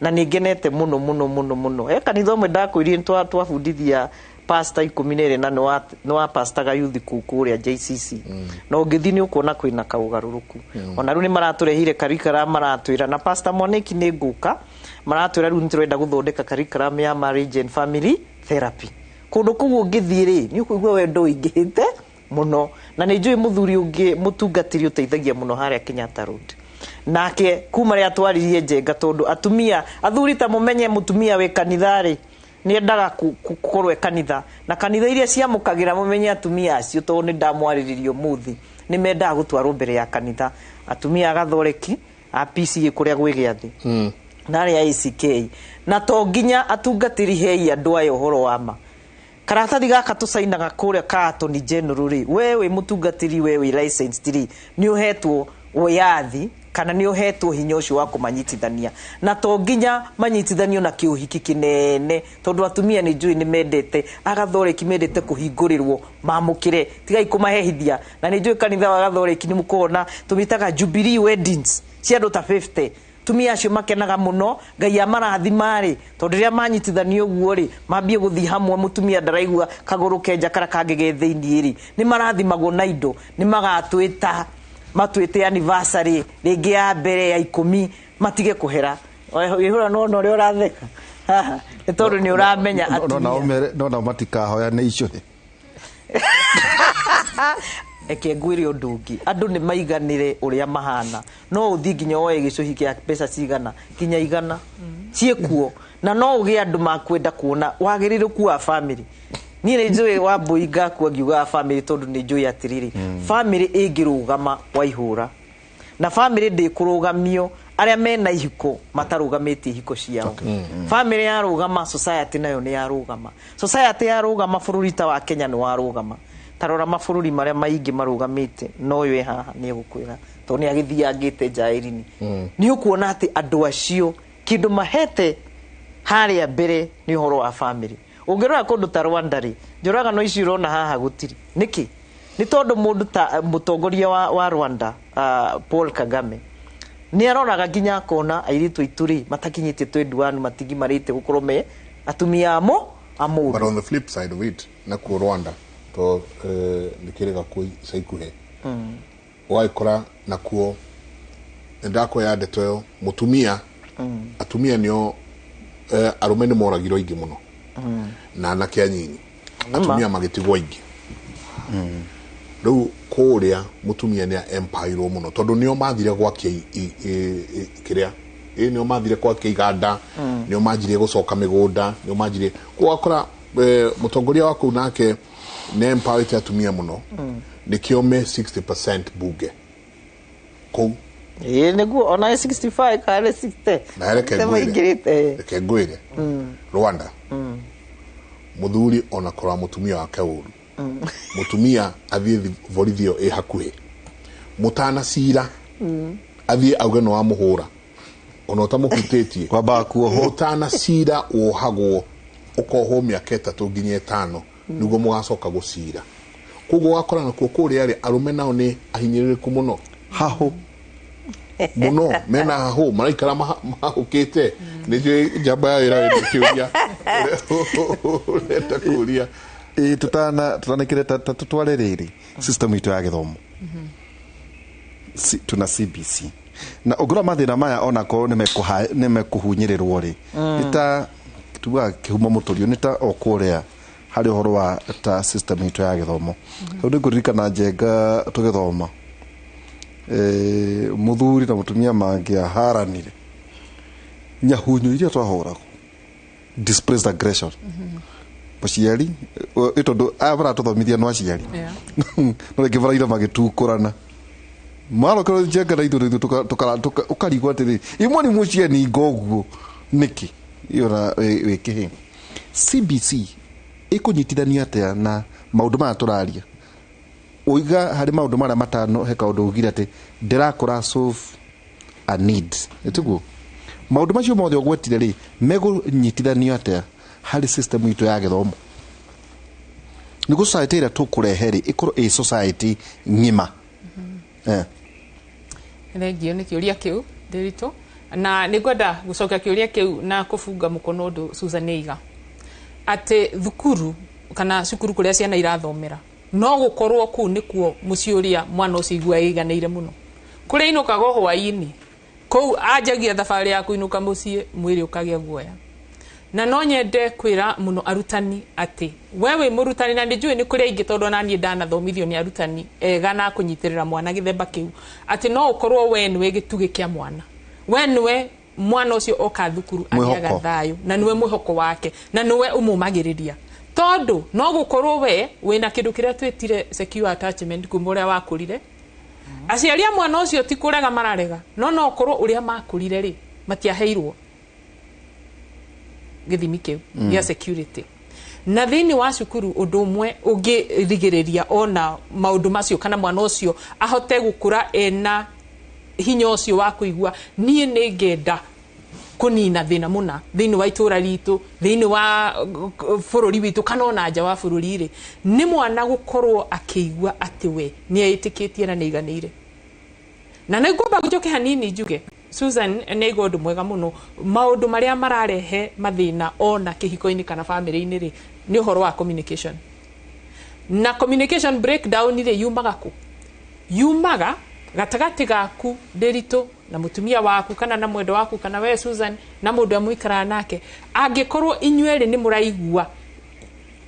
na nĩngenete mũno kanitha ũmwe ndakwĩrire twabundithia pastor 12 na no wa pastor ga youth kũrĩa JCC no ngĩthi nĩ ũkuona kwĩna kaũgarũrũku ona rĩu nĩ maratũrehire curriculum maratwĩra na pastor Moneki nĩ ngũka maratwĩra rĩu nĩtũrenda gũthondeka curriculum ya marriage and family therapy kũndũ kũu ũngĩthiĩ rĩ nĩ ũkũigua wendo ingĩhĩte mũno na nĩ njũĩ mũthuri ũngĩ mũtungatĩri ũteithagia mũno harĩa Kenyatta Road nake kuma rĩa twaririe Njenga tondũ atumia athuri ta mũmenye mũtumia wĩ kanitha rĩ nĩ endaga gũkorwo kanitha na kanitha iria ciamũkagĩra mũmenye atumia acio tondũ nĩ ndamwarĩrĩrio mũthĩ nĩ mendaga gũtwarwo mbere ya kanitha atumia agathoreki a PCA kũrĩa gwĩ gĩathĩ na arĩa ACK na to nginya atungatĩri hei andũ aya ũhoro wa ma karatathi gaka tũcainaga kũrĩa ka Attorney General rĩ we wĩ mũtungatĩri we wĩ licensed rĩ nĩ ũhetwo wĩyathi kana nĩ ũhetwo hinya ũcio wa kũmanyitithania na to nginya manyitithanio na kĩũhiki kĩnene tondũ atumia nĩ njũĩ nĩ mendete agathoreki mendete kũhingũrĩrwo mamũkĩre tigai kũmahehithia na nĩ njũĩ kanitha wa agathoreki nĩ mũkona tũmitaga Jubilee weddings cia andũ ta 50 tumia acio makenaga mũno Ngai amarathima rĩ tondũ rĩrĩa manyitithanio ũguo rĩ mambie gũthiĩ hamwe mũtumia ndaraigua kagũrũ kenja kara kangĩ ge thĩinĩ rĩ nĩ marathimagwo na indo nĩ magatwĩta matwĩte anniversary rĩngĩ ya mbere ya 10 matige kũhera Waihũra no ũrĩa ũratheka nĩ tondũ nĩ ũramenya atumia no matikahoya nĩ icũrĩ eke ngwĩre ũndũ ũngĩ andũ nĩ maiganĩre ũrĩa mahana no ũthiĩ nginya woe gĩcũhi kĩa mbeca cigana nginya igana ciĩkuo na no ũgĩe andũ makwenda kuona wagĩrĩrĩku wa family niĩ nĩ njũĩ Wambũi ngakua ngiuga family tondũ nĩ njũĩ atĩrĩrĩ family ĩngĩrũgama Waihũra na family ndĩkũrũgamio arĩa mena ihiko matarũgamĩtie ihiko ciao family yarũgama society nayo nĩ yarũgama society yarũgama bũrũri ta wa Kenya nĩ warũgama tarora mabũrũri marĩa maingĩ marũgamĩte no ũyũ haha nĩ egũkwĩra tondũ nĩ agĩthiangĩte nja Irene nĩ ũkuona atĩ andũ acio kĩndũ mahete harĩa mbere nĩ ũhoro wa family ũngĩrora kũndũ ta Rwanda rĩ njũragano ici ũrona haha gũtirĩ nĩkĩ nĩ tondũ mũndũ ta mũtongoria wa Rwanda Paul Kagame nĩ aroraga nginya akona airĩtu aitũ rĩ matakinyĩte 21 matigimarĩte gũkorwo me atumia amũ but on the flip side of it na ku Rwanda to nikirega ku saikuhe waikora nakuo ndako ya ndeto mutumia atumia nio arume nĩ moragirwo ingĩ mũno na anake anyinyi atumia magitigwo ingĩ rĩu kũrĩa mutumia nĩ empire mũno tondũ nĩo mathire gwakia kĩrĩa nĩo mathire gwakia iganda nĩo manjire gũcoka mĩgũnda nĩo manjire gwakora mũtongoria wa kũu nake nĩ empire atumia mũno nĩkĩo me 60% bunge kũu Niguo ona 65 kale 60. Na reke ngwire. Rwanda. Muthuri ona kora mutumia wake uru. Mutumia athie vorithio hakuhi. Mutana cira. Athie auge no amuhura. Ona tamuhutĩtie kwamba kuoho mutana cira wohagwo ukoho miaka 3 nginya 5 niguo mugacoka gucira. Koguo wakora na kuria ari arume nao ni ahinyiriku muno haho muno mena haho maraikara mahukite nije jamba ya ira kiuria leta kuria tutanikireta tutware riri system itu ya githomo tuna CBC na ogora mathina maya ona ko nimekuhunyirirwo ri ita tuga kihumo muturio nita okuria hari horo wa ta system itu ya githomo ndi kuririkana Njenga tugithoma muthuri na mutumia mangia haranire nyahunyu iria twahoragwo displaced aggression muciari itondo abara tuthomithia no aciari no kivaraira magitukurana maro kero Njenga na ithu ukarigwa atiri imwe ni mucie ni ngoguo niki yora wekihe CBC ikunyitithania atia na maundu ma turaria oiga hari maundu mara matano he kaundu ugira ati ndirakora solve a need etugo maundu macio mothe ogwetire ri megunyitithania atia hari system itu ya githomo nigo society ira tukureheri ikoro a society ngima Thengio ni kiuria kiu ndirito na nigwenda gucokia kiuria kiu na kufunga mukono ndu Susan Eiga ati thukuru kana cukuru kuria ciana irathomera no gukorwo ku nikuo muciuria mwana ucio igua iganire muno kuria inukaga hwaini kou ajagia thabari ya kuinuka mucie mwiri ukagia guoya na no nyende kwira muno arutani ati wewe murutani na ndijui ni kuria ingi tondu nani ndanathomithio ni arutani ega na kunyitirira mwana githemba kiu ati no ukorwo we niwe gitugi kia mwana we niwe mwana ucio oka thukuru agiaga thayo na niwe mwihoko wake na niwe umumagiriria tondu no gukorwo we wina kindu kiria twitire secure attachment kumuria wakurire aciaria mwana ucio ti kurega mararega no ukorwo uria makurire ri matiaheirwo githimi kiu ya security na thini wa cukuru undu umwe ungirigiriria ona maundu macio kana mwana ucio ahote gukura ena hinya ucio wa kuigua nie ni ngenda kunina thina muna thini wa itura ritu thini wa fururi witu kana ona nja wa fururi ri ni mwana gukorwo akiigua ati we ni aitikitie na niganire na nigomba gujoke hanini njuge Susan ni godu mwega muno maundu maria mararehe mathina ona kihiko-ini kana family-ini ri ni uhoro wa communication na communication breakdown ri yumaga gatagati gaku ndirito na mutumia waku kana na mwendo waku kana we Susan na mundu amwikara nake angikorwo inyueri ni muraigua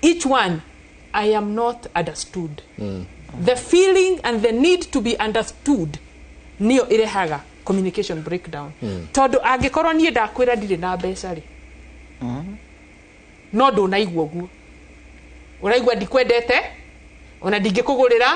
each one I am not understood the feeling and the need to be understood niyo irehaga communication breakdown tondu angikorwo nie ndakwira ndire na mbeca ri no ndunaigua guo uraigua ndikwendete ona ndingikugurira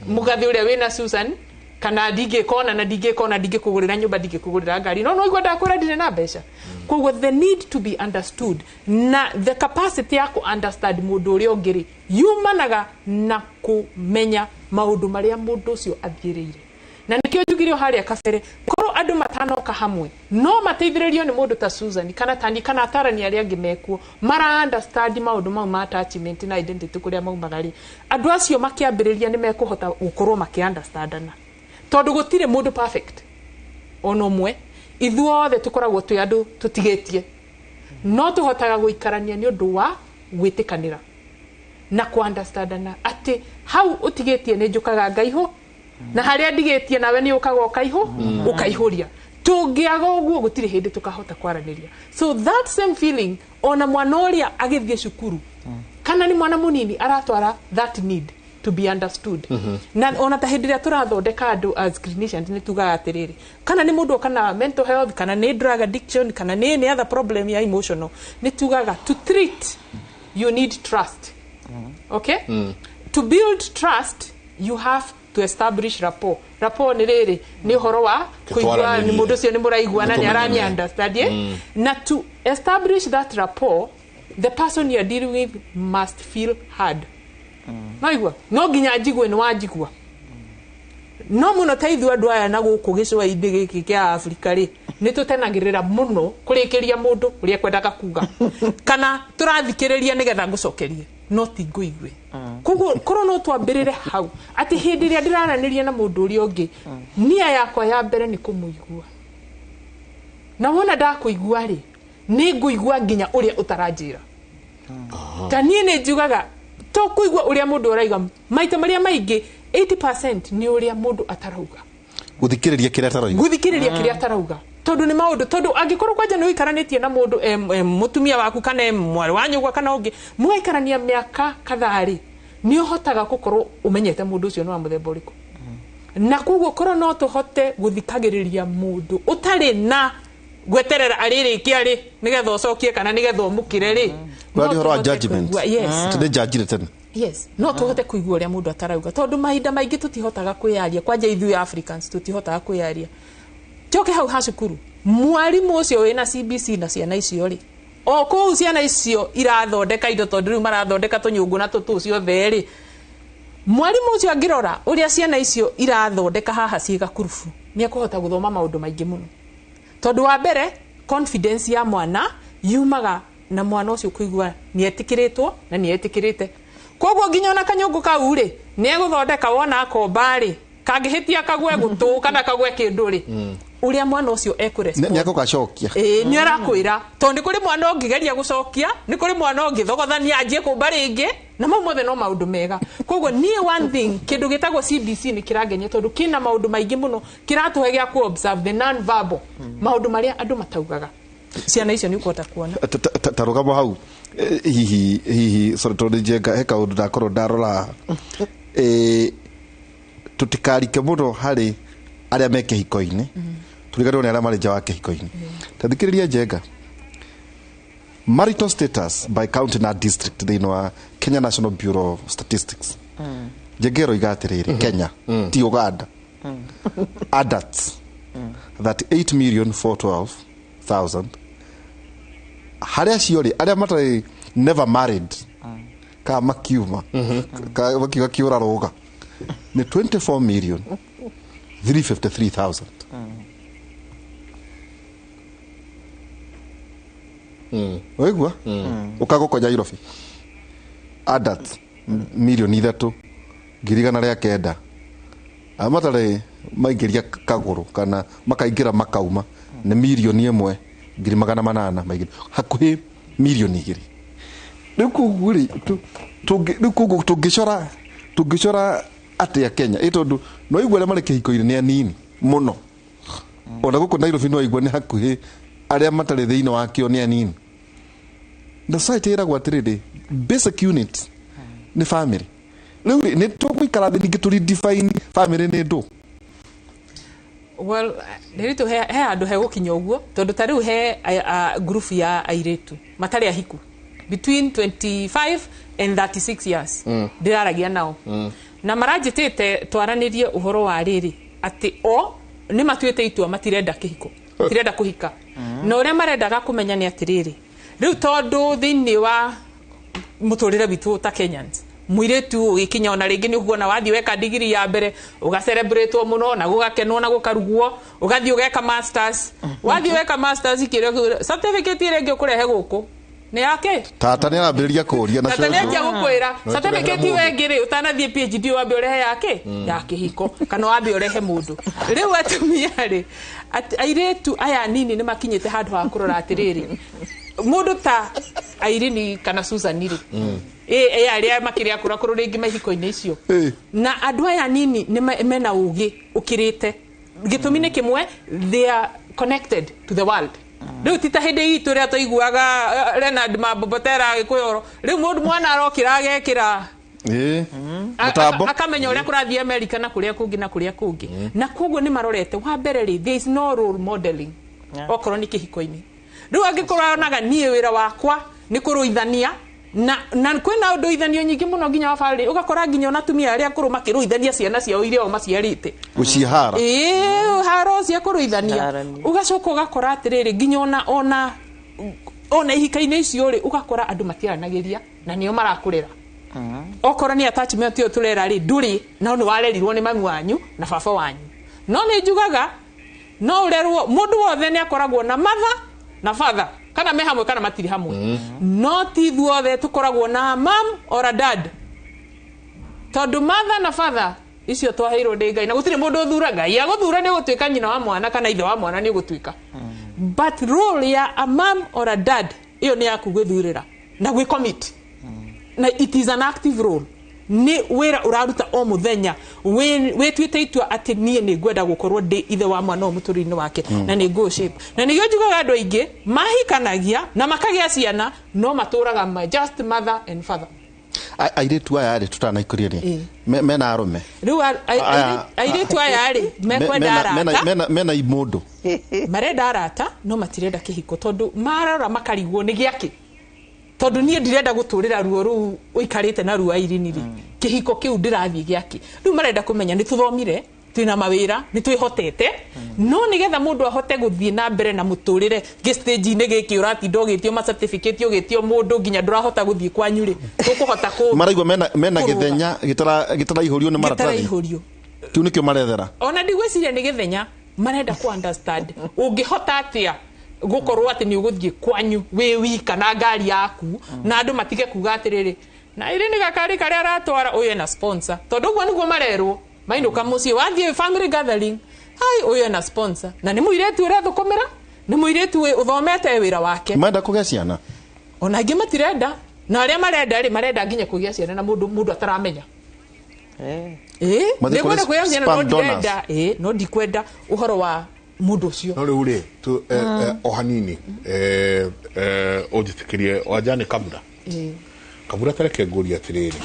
mugathi uria wina Susan kana ndingikona na ndingikugurira nyumba ndingikugurira ngari no igua ndakwira ndire na mbeca koguo the need to be understood na the capacity ya ku understand mundu uria ungiri yumanaga na kumenya maundu maria mundu ucio athiriire na nikio njugirio haria kabere korwo andu matanoka hamwe no mateithiririo ni mundu ta Susan kana tani kana atarani aria angi mekuo mara understand maundu mau ma attachment na identity kuria maumagari andu acio makiambiriria ni mekuhota gukorwo maki understandana tondu gutire mundu perfect ono mwe ithuothe tukoragwo twi andu tutigetie no tuhotaga guikarania ni undu wa gwitikanira na ku understandana ati hau utigetie ni njukaga ngaiho na haria ndigetie nawe ni ukaga ukaiho ukaihuria tungiaga uguo gutire hindi tukahota kwaraniria so that same feeling ona mwana uria agithie cukuru kana ni mwana munini aratwara that need to be understood na ona ta hindi ria turathondeka andu as clinicians ni tugaga atiriri kana ni mundu kana mental health kana ni drug addiction kana ni other problem ya emotional ni tugaga to treat you need trust okay to build trust you have to establish rapport. Rapport ni riri ni horo wa kuigua ni mundu cio ni muraiguana ni arani understand na to establish that rapport the person you are dealing with must feel heard. Naigua no ginya njigwe ni wanjigua no muno taithu andu aya na guku gicwa indi giki kia Afrika ri ni tutenagirira muno kurikiria mundu uria kwendaga kuga kana turathikiriria nigetha ngucokerie no ti nguigwe koguo koro no twambirire hau ati hindi ria ndiraraniria na mundu uria ungi nia yakwa ya mbere ni kumuigua na wona ndakuigua ri ni nguigua nginya uria utaranjira tanie ni njugaga to kuigua uria mundu uraiga maita maria maingi 80% ni uria mundu atarauga guthikiriria kiria atarauga kiria atarauga tondu ni maundu tondu angikorwo kwanja ni wikaranitie na mundu mutumia waku kana mwari wa nyugwa kana ungi mugaikarania miaka kathari ni uhotaga gukorwo umenyete mundu ucio no muthemba uriku na kuguo korwo no tuhote guthikagiriria mundu utari na gweterera aririkia ri nigetha ucokie kana nigetha umukire ri wali horo judgment tene judge tene yes no tuhote kuigua uria mundu atarauga tondu mahinda maingi tutihotaga kwiaria kwanja ithui Africans tutihotaga kwiaria Choke hau hacukuru mwarimu ucio wina CBC na ciana icio ri o ku ciana icio irathondeka indo tondu riu marathondeka tunyungu na tutucio theri mwarimu ucio angirora uria ciana icio irathondeka haha ciiga kurufu ni akuhota guthoma maundu maingi muno tondu wa mbere confidence ya mwana yumaga na mwana ucio kuigua ni etikiritwo na ni etikirite koguo nginya na kanyungu kau ri ni eguthondeka wona akomba ri kangihitia kagwe gutu kana kagwe kindu ri uria mwana ucio ekurespond ni akugacokia ni arakwira tondu kuri mwana ungigeria gucokia ni kuri mwana ungithogothania anjie kumba ringi na mothe no maundu mega koguo ni one thing kindu gitagwo CBC ni kirangenia tondu kina maundu maingi muno kiratuhe gya ku observe the non verbal maundu maria andu mataugaga ciana icio ni ukota kuona tarugamo hau hihi tondu njenga he kaundu ndakorwo ndarora tutikarike muno hari aria meke hiko-ini turiganirwo ni aria mari nja wa kihiko-ini tathikiriria njenga marital status by county na district thini wa Kenya National Bureau of Statistics njengero igatiriri Kenya ti Uganda adults that 8,412,000 haria ciori aria matari never married ka makiuma ka wakiwa kiura roga ni 24,353,000 oigwa ukagokonya Nairobi adult milioni 3,900 amatare maingiria kaguru kana makaingira makauma ni milioni 1,800 maingiria hakuhi milioni 2 nikuguri tungicora atia Kenya itondu no igwa le mare kihiko-ini ni anini muno ona guko Nairobi no igwa ni hakuhi aria matare thiini wa kio ni anini the site era gwatiriri basic unit ni family riu ni tukwikara thi ningi turi define family ni ndu well ndirito he andu he gukinya uguo tondu tariu he group ya airetu matari ahiku between 25 and 36 years ndiraragia nao na marajitite twaranirie uhoro wa riri ati o ni matuite itua matirenda kihiko matirenda kuhika no uria marendaga kumenya ni atiriri riu tondu thini wa muturire bitu ta Kenyans muiretu ugikinya ona ringi ni kuona wathi weka degree ya mbere uga celebrate muno na gugakenwo na gukarugwo ugathi ugeka masters wathi weka masters ikire certificate irengi ukurehe guku ni yake tata ni arambiriria kuria na tata ni atia gukwira certificate wengire utanathie PhD wambe urehe yake yake hiko kana wambe urehe mundu riu atumia ri airetu aya nini ni makinyite handu ha kurora atiriri mundu ta Airini kana Susan ri aria makiria kura ringi mahiko-ini icio na andu aya nini ni mena ugi ukirite gitumi ni kimwe they are connected to the world riu tita hindi itu ria tuiguaga Leonard Mabobotera gikuyoro riu mundu mwana arokira agekira mutambo akamenya uria kurathie America na kuria kungi na koguo ni marorete wa mbere ri there is no role modeling okorwo ni kihiko-ini riu angikorwo onaga nie wira wakwa ni kuruithania na kwena undu ithanio nyingi muno nginya wa family ugakora nginya ona tumia aria akuru makiruithania ciana ciao iria o maciarite gucihara haro cia kuruithania ugacoka ugakora atiriri nginya ona ihikaine icio ri ugakora andu matiaranagiria na nio marakurera okora ni attachment yo turera ri nduri na ni warerirwo ni mami wanyu na baba wanyu no ni njugaga no urerwo mundu wothe ni akoragwo na mother na father kana me hamwe kana matiri hamwe no ti thuothe tukoragwo na mom or a dad tondu mother na father icio twaheirwo ndi Ngai na gutire mundu uthura Ngai ya guthura ni gutuika nyina wa mwana kana ithe wa mwana ni gutuika but role ya a mom or a dad iyo ni yaku gwithurira na gwi commit na it is an active role ni wera uraruta o muthenya we twite itua ati nie ni gwenda gukorwo ndi ithe wa mwana o muturino wake na ni go shape na ni njugaga andu aingi mahikanagia na makagia ciana no maturaga just mother and father airetu aya ri tutanaikuria ri mena arume riu airetu aya ri mekwenda arata mena imundu marenda arata no matirenda kihiko tondu marora makarigwo ni giaki tondu nie ndirenda guturira ruo ru uikarite na ruo irini ri kihiko kiu ndirathie giaki riu marenda kumenya ni tuthomire twina mawira ni twihotete no nigetha mundu ahote guthie na mbere na muturire stage ine giki urati ndogitio ma certificate ugitio mundu nginya ndurahota guthie kwanyu ri tukuhota ku maraigwa mena githenya gitara ihurio ni maratathi kiu nikio marethera ona ndigwiciria ni githenya marenda ku understand ungihota atia gukorwo ati ni uguthie kwanyu we wika na ngari yaku na andu matige kuga atiriri na iri ni gakari karia aratwara uyu na sponsor tondu gwa niguo marerwo mainuka mucie wathie family gathering hai uyu na sponsor na ni muiretu ure thukumira ni muiretu uthomete wira wake manda kugia ciana ona ingi matirenda na aria marenda ri marenda nginya kugia ciana na mundu ataramenya ni gwenda kugia ciana no ndirenda no ndikwenda uhoro wa mundu ucio no riu ri tu ohanini ujitikirie wajane kabura tareke nguria atiriri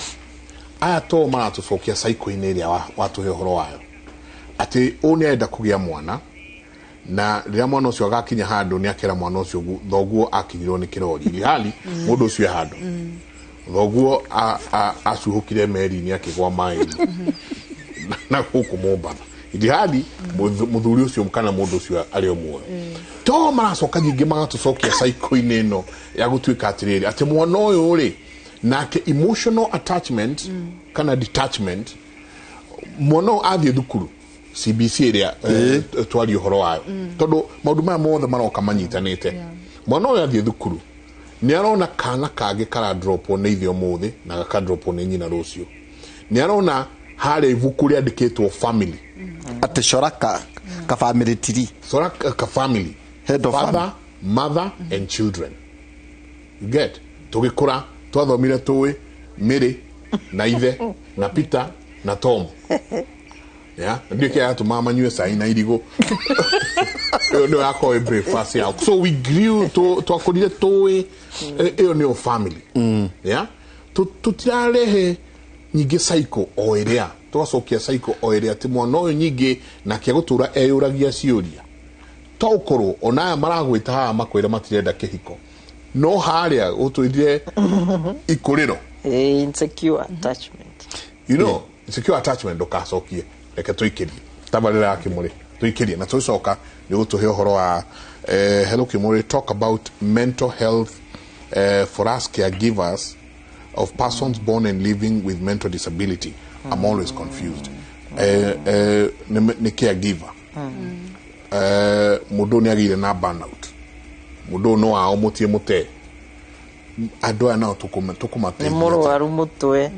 aya to maratucokia cycle-ini iria watuhe uhoro wayo ati uni enda kugia mwana na riria mwana ucio agakinya handu ni akera mwana ucio thoguo akinyirwo ni kirori hali mundu ucio handu thoguo acuhukire meri ni akigwa mai na huku Mombasa idihadi muthuri ucio mukana mundu ucio ari omwe to maracoka nyingi magatucokia cycle-ini ino ya gutuika atiriri ati mwana uyu ri nake emotional attachment kana detachment mwana athie thukuru CBC iria twari uhoro wayo tondu maundu maya mothe maroka manyitanite mwana uyu athie thukuru ni arona kana kage kara drop on ithio muthi na gaka drop on nyina rucio ni arona hare ibuku ria andikitwo family ati shoraka ka family tree shoraka ka family head of father mother and children you get tugikura twathomire tuwi Mary na ithe na Peter na Tom ya ndio kia tu mama nywe sai na irigo ndio yako breakfast ya so we grew to akodire tuwi ni family ya tutiarehe nyingi cycle o iria twacokia cycle o iria ti mwana uyu nyingi na kia gutura eyuragia ciuria to ukoro ona maragwita ha makwira matirenda kihiko no haria utuithie ikuriro insecure attachment you know insecure attachment dokacokie reke tuikirie tabarira ya Kimuri tuikirie na tucoka ni gutuhe uhoro wa hello Kimuri talk about mental health for us caregivers of persons born and living with mental disability. I'm always confused. Ni caregiver mudo ni agire na burnout mudo no a omutie mute adoa na tukumate ni murwaru mutwe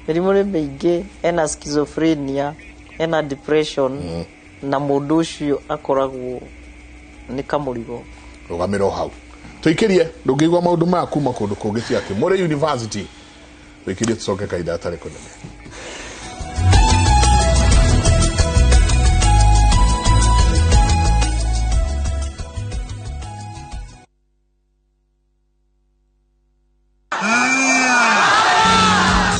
erimure beige ena schizophrenia ena depression na mundu ucio akoragwo ni kamurigo rugamiro hau tuikirie ndungigwa maundu maku makundu kungi cia Kimuri University tuikirie tucoke kaida atare kunene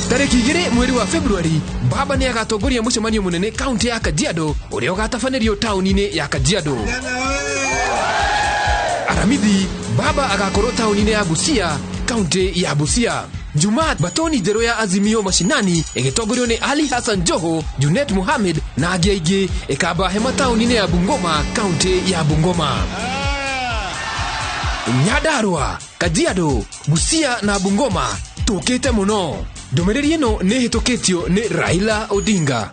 tariki 2 mweri wa Februari baba ni agatongoria mucemanio munene kaunti ya Kajiado uria ugatafanirio tauni-ini ya Kajiado. Aramithi baba agakorwo tauni-ini ya Busia kaunti ya Busia. Jumaa batoni njerũ ya Azimio mashinani ĩgĩtongorio nĩ Ali Hassan Joho, Junet Mohamed na angĩ aingĩ ĩkamba hema taũni-inĩ ya Bungoma, kaunti ya Bungoma. Nyandarua, Kajiado, Busia na Bungoma tũkĩte mũno. Ndũmĩrĩri ĩno nĩ hĩtũkĩtio nĩ Raila Odinga.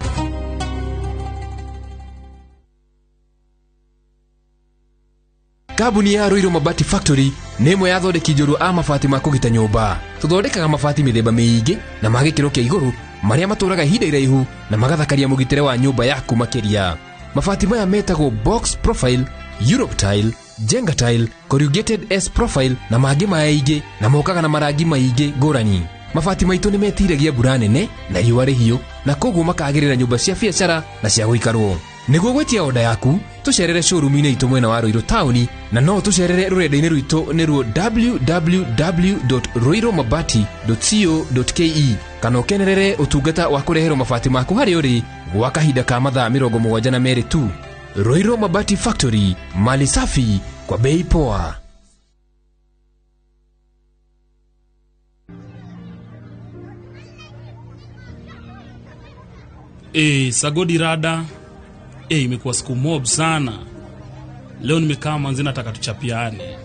Kambuni ya Roiro Mabati Factory nĩ ĩmwe ya thondeki njorua a mabati ma kũgita nyũmba. Tũthondekaga mabati mĩthemba mĩingĩ na ma gĩkĩro kĩa igũrũ marĩa matũraga ihinda iraihu na magathakaria mũgitĩre wa nyũmba yaku makĩria. Mabati maya metagwo box profile, Europe tile, Jenga tile, corrugated S profile na mangĩ maingĩ na mokaga na marangi maingĩ ngũrani. Mabati maitũ nĩ metiragia mbura nene na riũa rĩhiũ na koguo makagĩrĩra nyũmba cia biacara na cia gũikarwo. Nĩguo gwetia oda yaku, tũcerere showroom-inĩ itũ mwena wa Roiro Town na no tũcerere rũrenda-inĩ rwitũ nĩruo www.roiromabati.co.ke kana ũkenerere ũtungata wa kũreherwo mabati maku harĩa ũrĩ gwa kahinda ka mathaa 72 tu. Roiro Mabati Factory, mali safi kwa bei poa. Sagodi rada. Imekuwa siku mob sana. Leo nimekaa manzi nataka tuchapiane.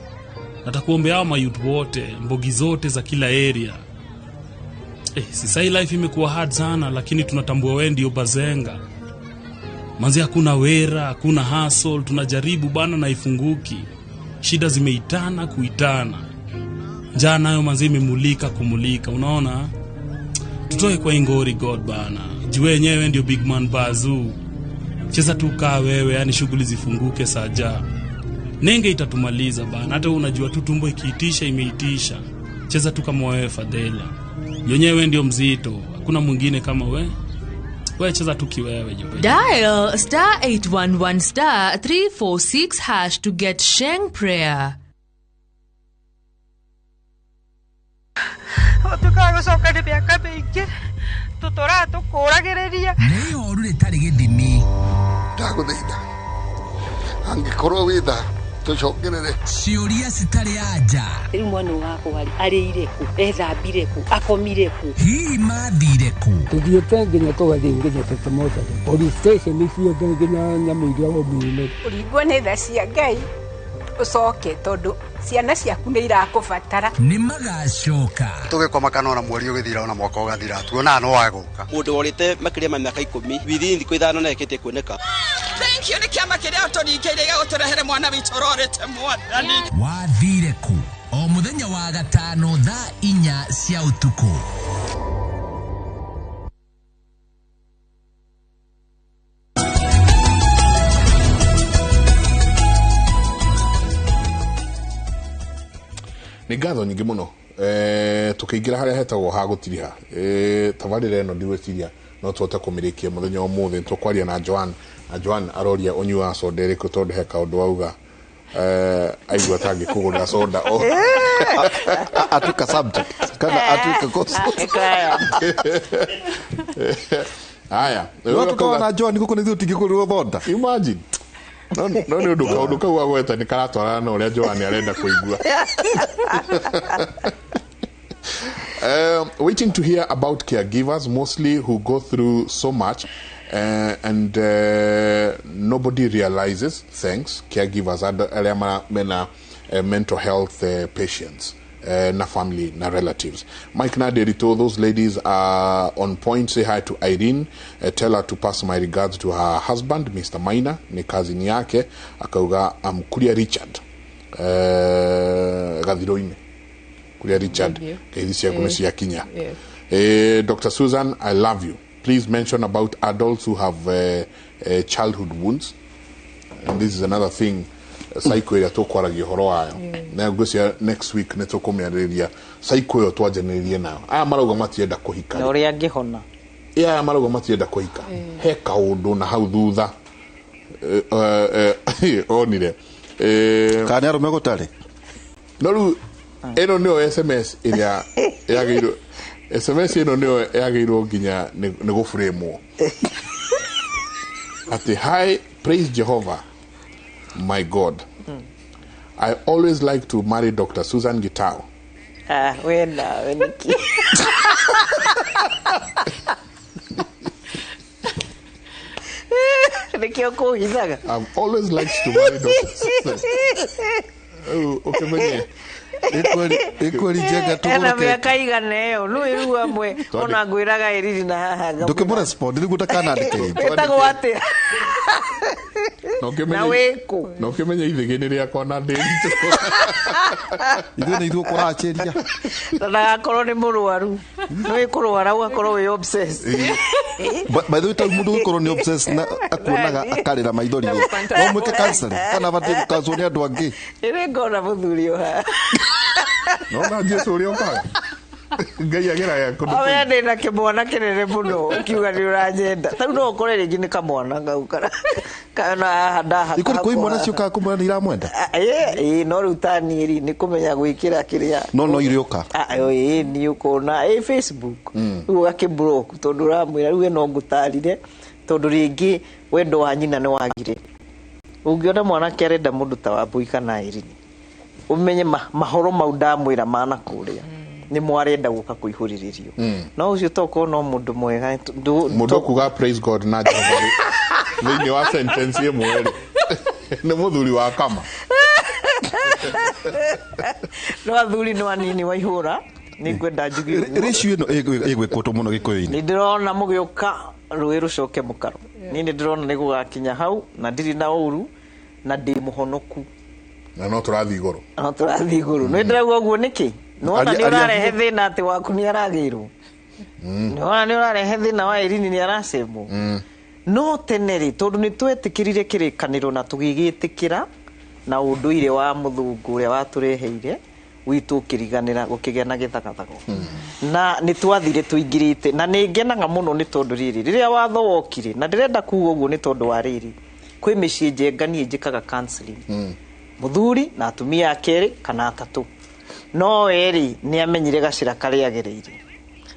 Natakuombea hao mayouth wote, mbogi zote za kila area. Sasa hii life imekuwa hard sana, lakini tunatambua wewe ndio bazenga. Manzi hakuna wera, hakuna hustle, tunajaribu bana na ifunguki. Shida zimeitana kuitana. Njaa nayo manzi imemulika kumulika, unaona? Tutoe kwa ingori God bana. Juu wenyewe ndio big man bazoo. Cheza tu kaa wewe, yani shughuli zifunguke saja. Nenge itatumaliza bana. Hata unajua tu tumbo ikiitisha imeitisha. Cheza tu kama wewe Fadela. Yenyewe ndio mzito. Hakuna mwingine kama wewe. Wewe cheza tu kiwewe jobe. Dial *811 *346# to get Sheng prayer. Otukago sokane byaka benge. Tutora tukuragereria. Nei orure tari githimi. Ndaguthaitha angikorwo witha tucokerere ciuria citari anja. Riu mwana wako arĩire ku, ethambire ku, akomire ku, hihi mathire ku. Tuthiĩte nginya tũgathiĩ tũtũmothe police station ciothe nginya nyamũ iria womire. Ũringwo nĩ tha cia Ngai ucoke tondu ciana ciaku nĩ irakũbatara. Nĩ magacoka tũgĩkoma kanona mweri ũgĩthira ona mwaka ũgathira tuona no waguka mũndũ worĩte makĩria ma mĩaka 10 within thikũ ithano na ekĩte kuoneka. Thank you nĩ kĩama kĩrĩa ũtũringĩire gĩgũtũrehere mwana witũ ũrorete mwathani. Wathire ku o mũthenya wa gatano thaa 4 cia ũtukũ. Nĩ ngatho nyingĩ mũno tukĩingĩra harĩa hetagwo ha gũtiriha tabarĩra ĩno ndigwĩciria no tũhote kũmĩrĩkia mũthenya ũmũthĩ. Tũkwaria na Joan aroria ũnyuaga soda ĩrĩkũ tondũ he kaũndũ auga aigua tangĩ kũgũra soda atuka subject kana atuka course. Haya tukawa na Joan gũkũ nĩ tũtingĩkũrĩrwo thonda. Imagine no nĩ ũndũ kau agweta nĩ karatwarana na ũrĩa Joan arenda kũigua. Waiting to hear about caregivers mostly who go through so much and nobody realizes thanks caregivers arĩa mena mental health patients na family na relatives. Mike Naderito, those ladies are on point. Say hi to Irene, tell her to pass my regards to her husband Mr. Maina, ni cousin yake akauga Kuria Richard gathiroine Kuria Richard keithisia kunisia kinya. Dr. Susan, I love you. Please mention about adults who have childhood wounds, and this is another thing psycho ĩrĩa tũkwaragia ũhoro wayo na ngũcia next week nĩ tũkũmĩarĩrĩria psycho ĩyo twanjanĩrĩrie nayo. Aya marauga matienda kũhika na ũrĩa angĩhona. Aya marauga matienda kũhika he kaũndũ na hau thutha onire kana arũme gũtarĩ no rĩu ĩno nĩyo SMS ĩrĩa yagĩirwo SMS ĩno nĩyo yagĩirwo nginya nĩ gũframe ati hi praise Jehovah my God. I always like to marry Dr. Susan Gitao wena weniki nikio kuhithaga. I've always liked to marry daughters. Okay, mwenye. Ekweli Jega tu ena miaka igana iyo no iru amwe ona ngwiraga iriri na haha ndukimura respond ni gutakana ndike etago ate na weko no kimenya ithigini riakwa na ndiri ithu ni ithu kuracheria na korwo ni murwaru no ikurwara ugakorwo we obsessed by the way ta mundu ukorwo ni obsessed na akuonaga akarira maithori no mwike cancer kana bati kukazo ni andu angi ire ngona muthuri oha no na Jesu uri okaga ngai agira ya kundu awe ndina kimwana kinene muno ukiuga ni uranyenda tau no ukore ringi ni kamwana ngaukara kana handa ikuri koi mwana cio ka kumwana ni iramwenda no rutani iri ni kumenya gwikira kiria no irioka ni ukona Facebook ugakiblock tondu ramwira riu no ngutarire tondu ringi wendo wa nyina ni wagire ungiona mwana kerenda mundu ta wa Mbui kana Irini umenye mahoro mau ndamwira mana kuria ni mwarenda guka kuihuriririo no ucio toko no mundu mwega mundu kuga praise God na jabari ni wa sentence yemwe ni muthuri wa kama no athuri no anini waihura ni kwenda njugi ratio ino igwikotwo muno gikoyo-ini ni ndirona mugiuka rui rucoke mukaro ni ndirona ni gugakinya hau na ndiri na uru na ndi muhonoku na no turathi iguru no ndirauga guo niki no na ni urarehe thina ati waku ni aragirwo no ni urarehe thina wa Irini ni aracemwo no teneri tondu ni twetikirire kirikaniro na tugigitikira na unduire wa muthungu uria watureheire witu kiriganira gukigena githagathagwo na ni twathire tuingirite na ni ngenaga muno ni tondu riri riria watho wokire na ndirenda kuuga uguo ni tondu wa riri kwi micii njenganie njikaga counseling muthuri na atumia akeri kana atatu no eri ni amenyire gacira kari agereire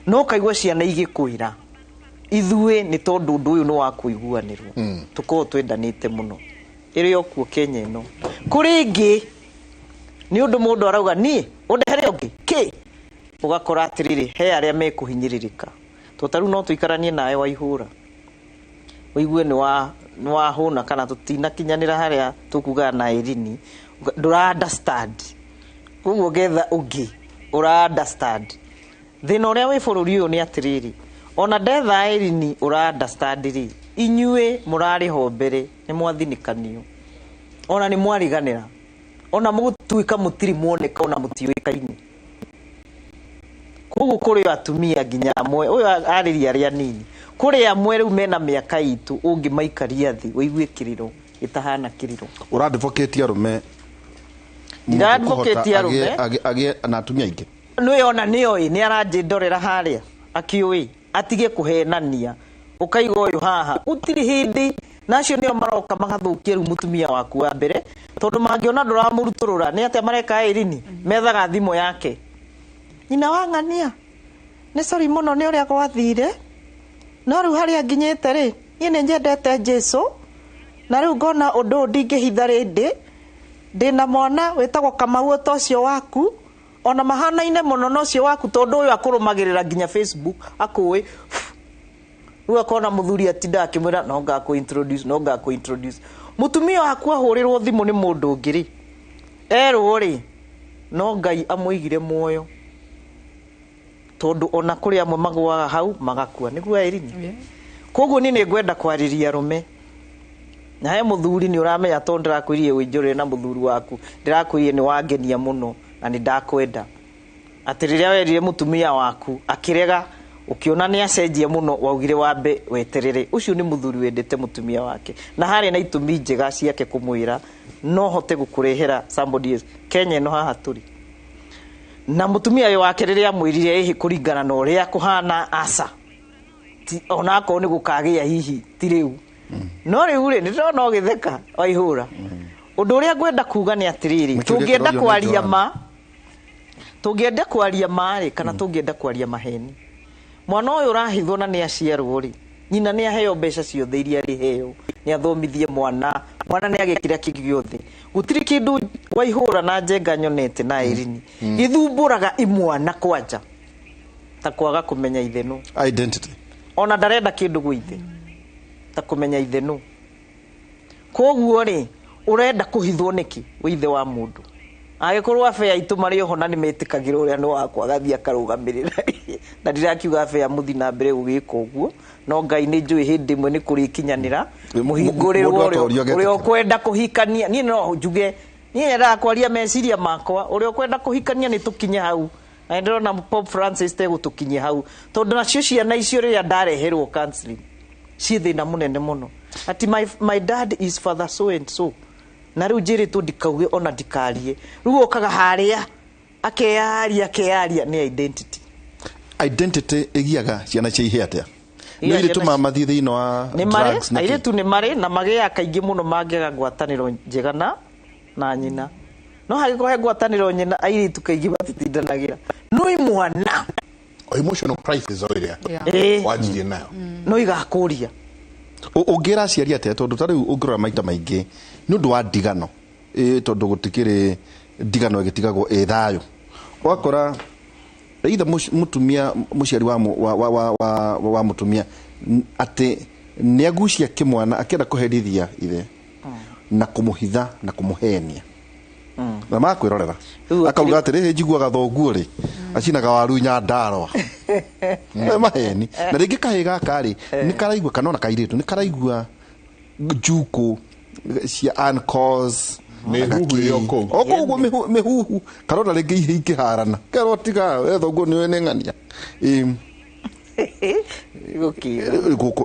no kaigwa ciana igikwira ithue ni tondu undu uyu no wakuiguanirwo tuko twendanite muno iri okuo Kenya ino kuringi ni undu mundu arauga ni undehere ungi ki ugakora atiriri he aria mekuhinyiririka totaru no tuikaranie nawe waihura uigue ni wa huna kana tutina kinyanira haria tukuga na Irini ndura understand kuguo getha ungi ura understand thina uria wi bururi uyu ni atiriri ona ndetha Irini ura understand ri inyue murari ho mbere ni mwathinikanio ona ni mwariganira ona mutuika mutiri muoneka ona mutiuikaini kuguo kuri atumia nginya amwe uyu ariria ria nini kuri amwe riu mena miaka itu ungi maikaria thi uigue kiriro itahana kiriro ura advocate arume ndira advocate arume age na atumia ingi no yona ni aranjindorera haria akiui atige kuhenania ukaiga uyu haha utiri hindi nacio nio maroka magathukia ru mutumia waku wa mbere tondu mangiona nduramuruturura ni atia mareka Irini methaga thimo yake nyina wangania ni sorry muno ni uria gwathire no riu haria nginyite ri nie ni njendete Jesu na riu ngona undu ndingihitha rindi ndina mwana wetagwo Kamau tocio waku ona mahanaine muno nocio waku tondu uyu akurumagirira nginya Facebook akuwi uga kona muthuri atinda akimwira no ngaku-introduce mutumia waku ahurirwo thimu ni mundu ngiri erwo ri no Ngai amuigire muoyo tondu ona kuri amwe magwaga hau magakua niguo Irini koguo ni ngwenda kwariria rume na he muthuri ni uramenya tondu ndirakwirie winjure na muthuri waku ndirakwirie ni wangenia muno na ni ndakwenda atiriria werire mutumia waku akirega ukiona ni acenjie muno waugire wambe weterere ucio ni muthuri wendete mutumia wake na hari na itumi njega ciake kumwira no hote gukurehera somebody else Kenya no haha turi na mutumia uyu wake riria mwirire ihi kuringana na uria kuhana asa ona ko ni gukagia hihi ti riu no riu ri ndirona ugitheka waihura undu uria ngwenda kuga ni atiriri tungienda kwaria mari kana tungienda kwaria maheni mwana uyu rahithwo na ni aciarwo ri nyina ni aheo mbeca ciothe iria riheo ni athomithie mwana mwana nä agä kä giothe gutiri kindu waihura na Njenga nyonete na Irini githumburaga imwana kwanja ta kwaga kumenya ithenu identity ona ndarenda kindu gwithe ta kumenya ithenu koguo ri urenda kuhithwo niki withe wa mundu agikorwo afea itu mari oho na nimetikagirwo ria no wakwa gathia akarugamirira na ndirakiuga afea muthi na mbere gugika uguo no Ngai ni njui hindi mwe ni kurikinyanira muhingurirwo uri okwenda kuhikania ni no njuge ni era kwaria meciria makwa uri okwenda kuhikania ni tukinye hau na ndiro Pope Francis te gutukinye hau tondu nacio ciana icio ria ndareherwo counseling ci thina munene muno ati my dad is father so and so na riu njiri tu ndikauge ona ndikarie riu okaga haria akearia ni identity igiaga ciana cia ihe atia no ire tuma mathi thino wa drugs na ire tu ni mari na magea kaingi muno mangega ngwataniro njega na nyina no hagikohe ngwataniro nyina aire tu kaingi batitindanagira no imwana emotional crisis oiria wajirie nayo no igakuria ungira ciari atia tondu tari ungirora maita maingi ni undu wa ndigano tondu gutikire ndigano igitigagwo thayo wakora either mutumia muciari wa mutumia ati niagucia kimwana akienda kuherithia ithe na kumuhitha na kumuhenia na makwirorera akauga atiri njiguaga thoguo ri acinaga waru nyandarwa maheni na ringi kahiga kari ni karaigua kanona kairitu ni karaigua njuku cia uncause okoguo mihuhu karona ringi ihe ikiharana karotiga thoguo niwe neng'ania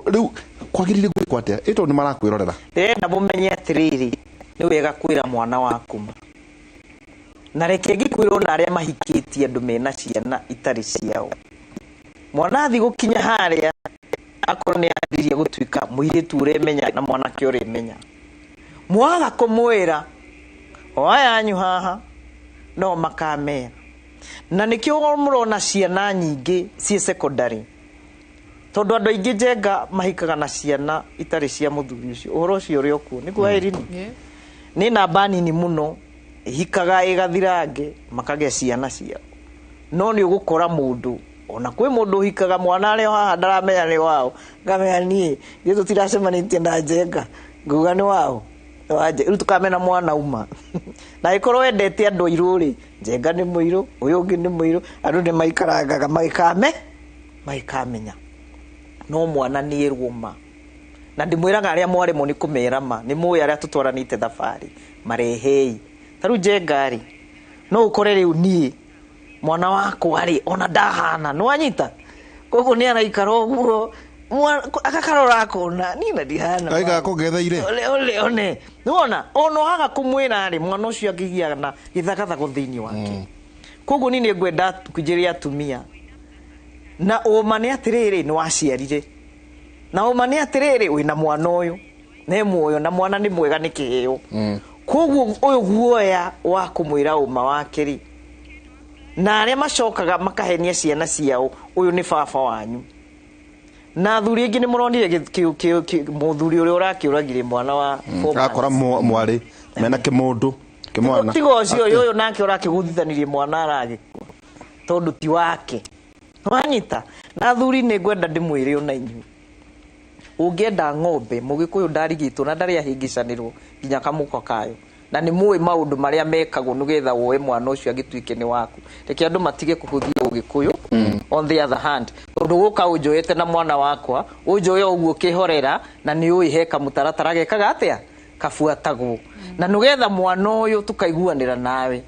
riu kwagirire gwikwo atia ito ni marakwirorera ndenda mumenye atiriri ni wega kwira mwana waku na reke ngikwirwo na aria mahikitie andu mena ciana itari ciao mwana athi gukinya haria akorwo ni athirie gutuika muiritu uremenya na mwanake uremenya mwaga kumwira oya anyu haha no makamera na nikio murona ciana nyingi cie secondary tondu andu aingi Njenga mahikaga na ciana itari cia muthuri ucio uhoro ucio uri okuo niguo Irini ni namba nini muno hikaga igathirange makage ciana ciao no ni ugukora mundu ona kwi mundu hikaga mwana ari haha ndaramenya ni wao ngamenya nie githu tiracemanitie na Njenga nguga ni wao waje riu tukamena mwana uma na ikorwo wendete andu iruri Njenga ni muiru uyu ungi ni muiru andu ni maikarangaga maikamenya no mwana ni ruma na ndimwiraga aria mwari mu ni kumera ma ni muya aria tutwaranite thabari marehei taru Njenga ri no ukore riu nie mwana wako ari ona ndahana no anyita koguo ni araikara uguo akakarora akona ni na dihana aiga kugetheire ole nuona ono haga kumwira ri mwana ucio agigia na githakatha guthini wake koguo ni ngwenda kujiria atumia na umane atiriri ni waciarire na umane atiriri wina mwana uyu ne muoyo na mwana ni mwega ni kiheo koguo uyu guoya wa kumwira uma wake ri na aria macokaga makahenia ciana ciao uyu ni baba wanyu na thuri ingi ni muronire muthuri uri urakiuragire mwana wa akora mwari mena kimundu kimwana tigo ucio uyu nake urakiguthithanirie mwana aragikua tondu ti wake wanyita na thuri ni ngwenda ndimwire ona inyu ungienda ng'ombe mugikuyu ndarigitwo na ndari ahingicanirwo nginya kamuko kayo na ni muwe maundu maria mekagwo nugetha woe mwana ucio agituike ni waku reke andu matige kuhuthia ugikuyu on the other hand tondu guka unjoete na mwana wakwa unjoye uguo kihorera na ni uiheka mutaratara gekaga atia kafuatagwo na nugetha mwana uyu tukaiguanira nawe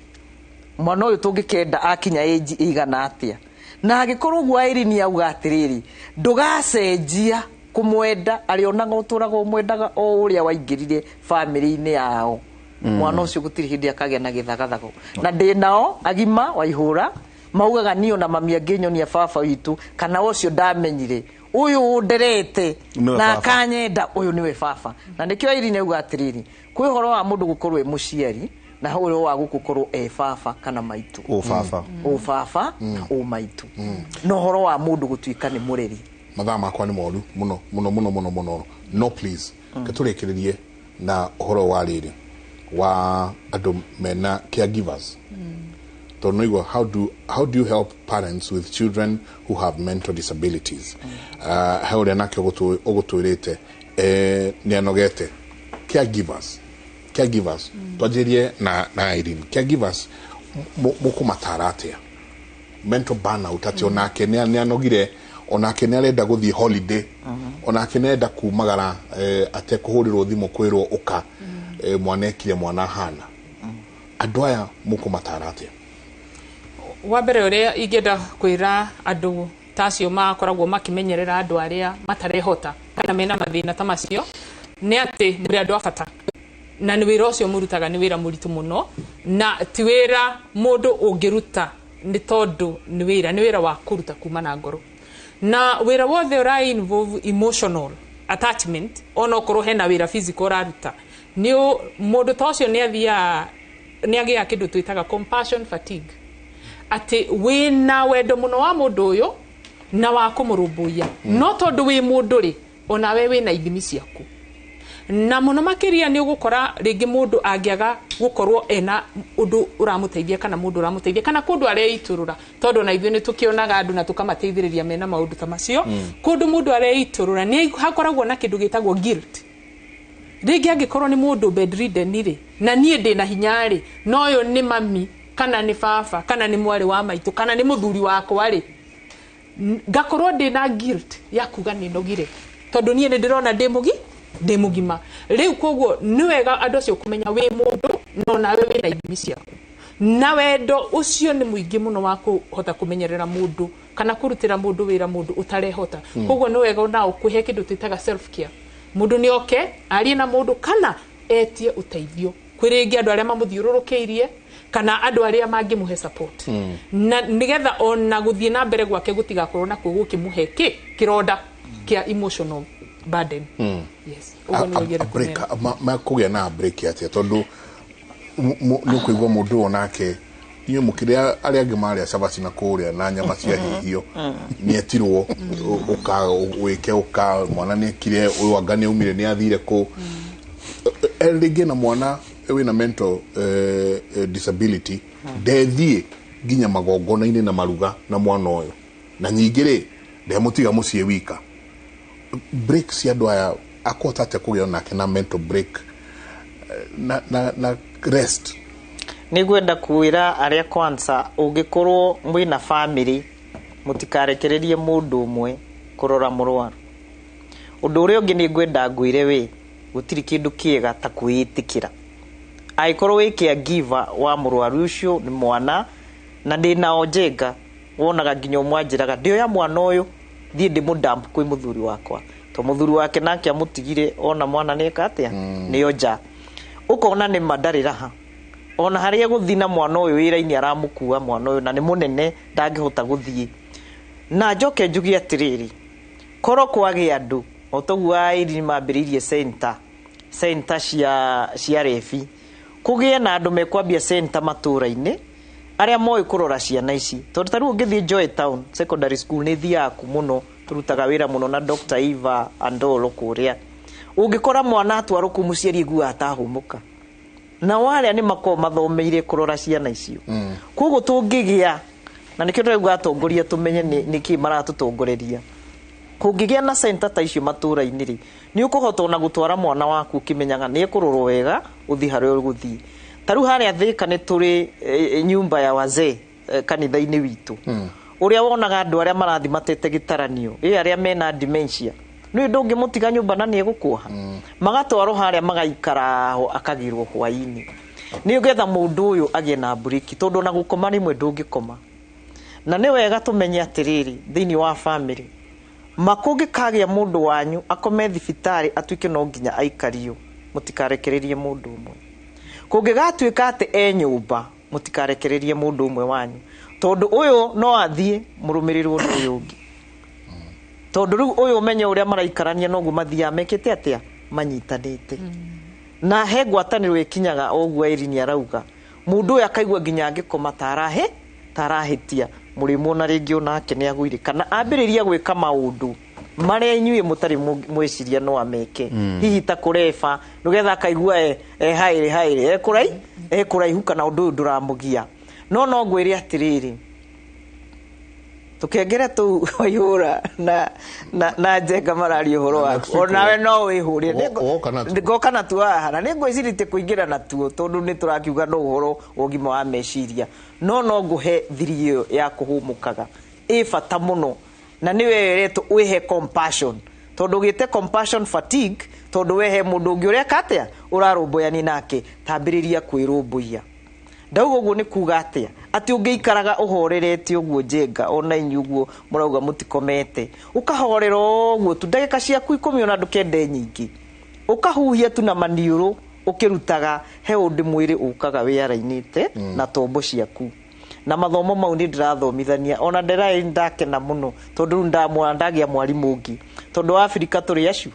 mwana uyu tungikenda akinya age igana atia na agikorwo gwa Irini auga atiriri ndugacenjia kumwenda arionaga uturaga umwendaga o uria waingirire family-ini yao mwana ucio gutiri hindi akagea na githagathago na ndinao agima waihura maugaga nio na mami anginyonia baba witu kana ucio ndamenyire uyu nderete na akanyenda uyu niwe baba na nikio Irini auga atiriri kwi horo wa mundu gukorwo muciari na horo wa gukorwo baba kana maitu o baba o maitu no horo wa mundu gutuika ni mureri mathaa makwa ni moru muno no please katurekererie na horo wa riri wa adu mena caregivers. Tonoigo, how do you help parents with children who have mental disabilities? How le na ogotoirete nianogete caregivers twajirie na Irene caregivers muko matarate mental burnout ati onake ni anogire onake ni arenda guthie holiday onake ni arenda kumagara ate kuhurirwo thimo kwirwo uka mwanekire mwana hana andu aya muko matarate wa mbere uria ingenda kwira andu tacio makoragwo makimenyerera andu aria matarehota kana mena mathina ta macio ni ati muri andu afata na ni wira ucio murutaga ni wira muritu muno na ti wira mundu ungiruta ni tondu ni wira wa kuruta kuma na ngoro na wira wothe ura involve emotional attachment ono korwo hena wira physical raruta ni mundu tacio ni agia kindu twitaga compassion fatigue ati wina wendo muno wa mundu uyu na wa kumurumbuia no tondu wi mundu ri ona we wina ithimi ciaku na muno makiria ni ugukora ringi mundu angiaga gukorwo ena undu uramuteithia kana mundu uramuteithia kana kundu areiturura tondu na ithuĩ ni tukionaga andu na tukamateithĩrĩria mena maundu ta macio kundu mundu areiturura ni hakoragwo na kindu gitagwo guilt ringi angikorwo ni mundu bedridden ri na nie ndi na hinya ri no uyu ni mami kana ni baba kana ni mwari wa maitu kana ni muthuri wakwa ri ngakorwo ndi na guilt ya kuga ni nogire tondu nie ni ndirona ndi mugima riu koguo ni wega andu acio kumenya wi mundu no nawe wina ithimi ciaku na wendo ucio ni muingi muno wa kuhota kumenyerera mundu kana kurutira mundu wira mundu utarehota koguo ni wega na ukuhe kindu twitaga self care mundu ni oke arie na mundu kana etie uteithio kwiringi andu aria mamuthiururukiirie kana andu aria mangimuhe support na nigetha ona guthie na mbere gwake gutigakorwo na kuo gukimuhe kironda kia emotional burden. Yes. Ma kugia na break atia tondu ni kuigwa mundu onake niyo mukiria aria angi mari acabati na kuria na nyama cia hihio ni etirwo uka wike uka mwana ni kire uyu angane umire ni athire ku ringi na mwana wina mental disability ndethie ginya magongona-ini na maruga na mwana uyu na nyingire ndemutiga mucie wika break cia andu aya akotate kugia nake na mental break na rest ni gwenda kuira aria kwanza ungikorwo mwina family mutikarekererie mundu umwe kurora murwaru undu uria ungi ni gwenda ngwire we gutiri kindu kiega ta kuitikira aikorwo wi caregiver wa murwaru ucio ni mwana na ndina ojenga wonaga nginya mwanjiraga ndio ya mwana uyu thie ndi mudamp kwi muthuri wakwa to muthuri wake nake amutigire ona mwana ni katia ni oja ukona ni madariraha ona haria guthina mwana uyu wira-ini aramukua mwana uyu na ni munene ndangihota guthie na njoke njugi atiriri koro kwage andu otogwa iri mambiririe center cia refi kugie na andu mekwambia center matura-ini aria moi kurora ciana ici tondu taru ngithie Joy Town Secondary School ni thiaku muno turutaga wira muno na Dr. Eva Andolo kuria ungikora mwana atwaruku muciari igua atahumuka na wale ni mako mathomeire kurora ciana icio koguo tungigia na nikio twegwa atongoria tumenye niki maratutongoreria kungigia na center ta icio matura-ini ri ni ukuhota ona gutwara mwana waku kimenyaga ni kurorwo wega uthi hario guthi taru haria thika ni turi nyumba ya wazee kanitha-ini witu uria wonaga andu aria marathi matete gitaranio aria mena dementia ni ndungi mutiga nyumba na ni egukuha magatwaro haria magaikara ho akagirwo hwaini ni ugetha mundu uyu agie na break tondu na gukoma rimwe ndungikoma na ni wega tumenye atiriri thiini wa family makungi kagia mundu wanyu akome thibitari atuike no nginya aikario mutikarekererie mundu umwe kungigatuika ati nyumba mutikarekererie mundu umwe wanyu tondu uyu no athie murumirirwo ndu uyu ungi tondu riu uyu menye uria maraikarania nogu mathia mekete atia manyitanite na he ngwataniro ikinyaga oguo Irene arauga mundu uyu akaigua nginya angikoma tarahitia murimu na ringi onake ni agwire kana ambiriria gwika maundu maria inyuĩ mũtarĩ mwĩciria no ameke hihi ta kũreba nĩgetha akaigua haĩrĩ kũraihu kana ũndũ ũyũ ndũramũgia no ngwĩre atĩrĩrĩ tukengere tu Waihũra na Njenga mararia ũhoro waku onawe no wĩhũrie ngoka na tu haha na nĩngwĩcirĩtie kũingĩra na tuo tondũ nĩtũrakiuga no ũhoro wa ũgima wa meciria no ngũhe thiri ĩyo ya kũhũmũkaga bata mũno na nĩwe weretwo wĩhe compassion tondũ gĩte compassion fatigue tondũ wehe mũndũ ũngĩ ũrĩa katea ũrarũmbũyani nake tambĩrĩria kwĩrũmbũia ndauga ũguo nĩ kuga atĩa atĩ ũngĩikaraga ũhorerete ũguo Njenga ona inyuĩ ũguo mũrauga mũtikomete ũkahorera ũguo tu ndagĩka ciaku 10 ona ndũkende nyingĩ ũkahuhia tu na maniũrũ ũkĩrutaga he ũndũ mwĩrĩ ũkaga wĩarainĩte na tombo ciaku na mathomo mau nĩ ndĩrathomithania ona ndĩraĩ ndakena mũno tondũ ndagĩa mwarimũ ũngĩ tondũ Afrika tũrĩ acu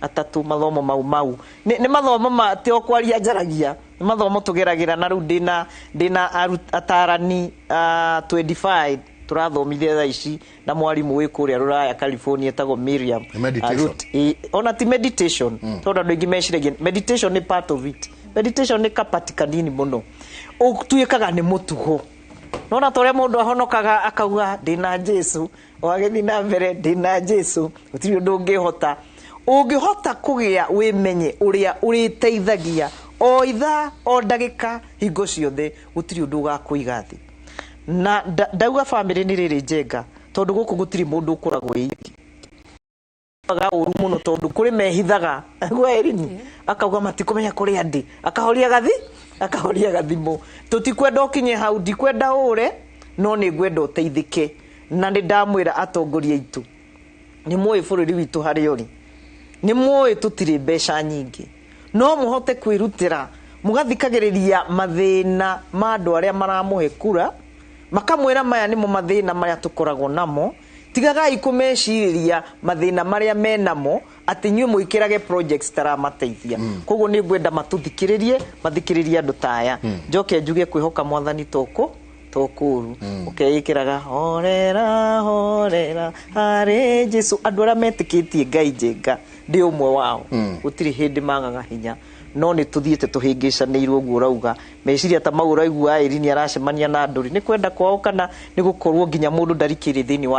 atatu mathomo mau nĩ mathomo mate okwaria njaragia nĩ mathomo tugeragĩra na rĩu ndĩna atarani 25 tũrathomithia thaa ici na mwarimũ wĩ kũrĩa Rũraya California etagwo Miriam ona ti meditation tondũ andũ aingĩ meciragia meditation nĩ part of it meditation nĩ kapati kanini mũno ũtuĩkaga nĩ mũtugo nona tũrĩa mũndũ ahonokaga akauga ndĩna Jesu wagĩthi na mbere ndĩna Jesu gũtirĩ ũndũ ũngĩhota kũgĩa wĩmenye ũrĩa ũrĩteithagia o ithaa o ndagĩka hingo ciothe gũtirĩ ũndũ ũgakũiga thĩ na ndauga family nĩ rĩrĩ Njenga tondũ gũkũ gũtirĩ mũndũ ũkoragwo iki paga ũru mũno tondũ kũrĩ mehithaga gwerini akauga matikũmenya kũrĩa ndĩ akahoria gathimũ tũtikwenda ũkinye hau ndikwenda ũre no nĩ ngwenda ũteithĩke na nĩ ndamwĩra atongoria itũ nĩ muoĩ bũrũri witũ harĩa ũrĩ nĩ muoĩ tũtirĩ mbeca nyingĩ no mũhote kwĩrutĩra mũgathikagĩrĩria mathĩna ma andũ arĩa maramũhe kura makamwĩra maya nĩmo mathĩna marĩa tũkoragwo namo tigagai kũmecirĩria mathĩna marĩa menamo atĩ inyuĩ mũikĩrage projects taramateithia koguo nĩ ngwenda mathikĩrĩrie andũ taya njoke njuge kwĩhoka mwathani tokũru ũkeĩkĩraga horera harĩ Jesu andũ arĩa metĩkĩtie Ngai Njenga ndĩ ũmwe wao gũtirĩ hĩndĩ magaga hinya no nĩ tũthiĩte tũhĩngĩcanĩirwo ũguo ũrauga meciria ta mau ũraigua Irene aracemania na ndũri nĩ kwenda kwao kana nĩ gũkorwo nginya mũndũ ndarikĩrĩ thĩinĩ wa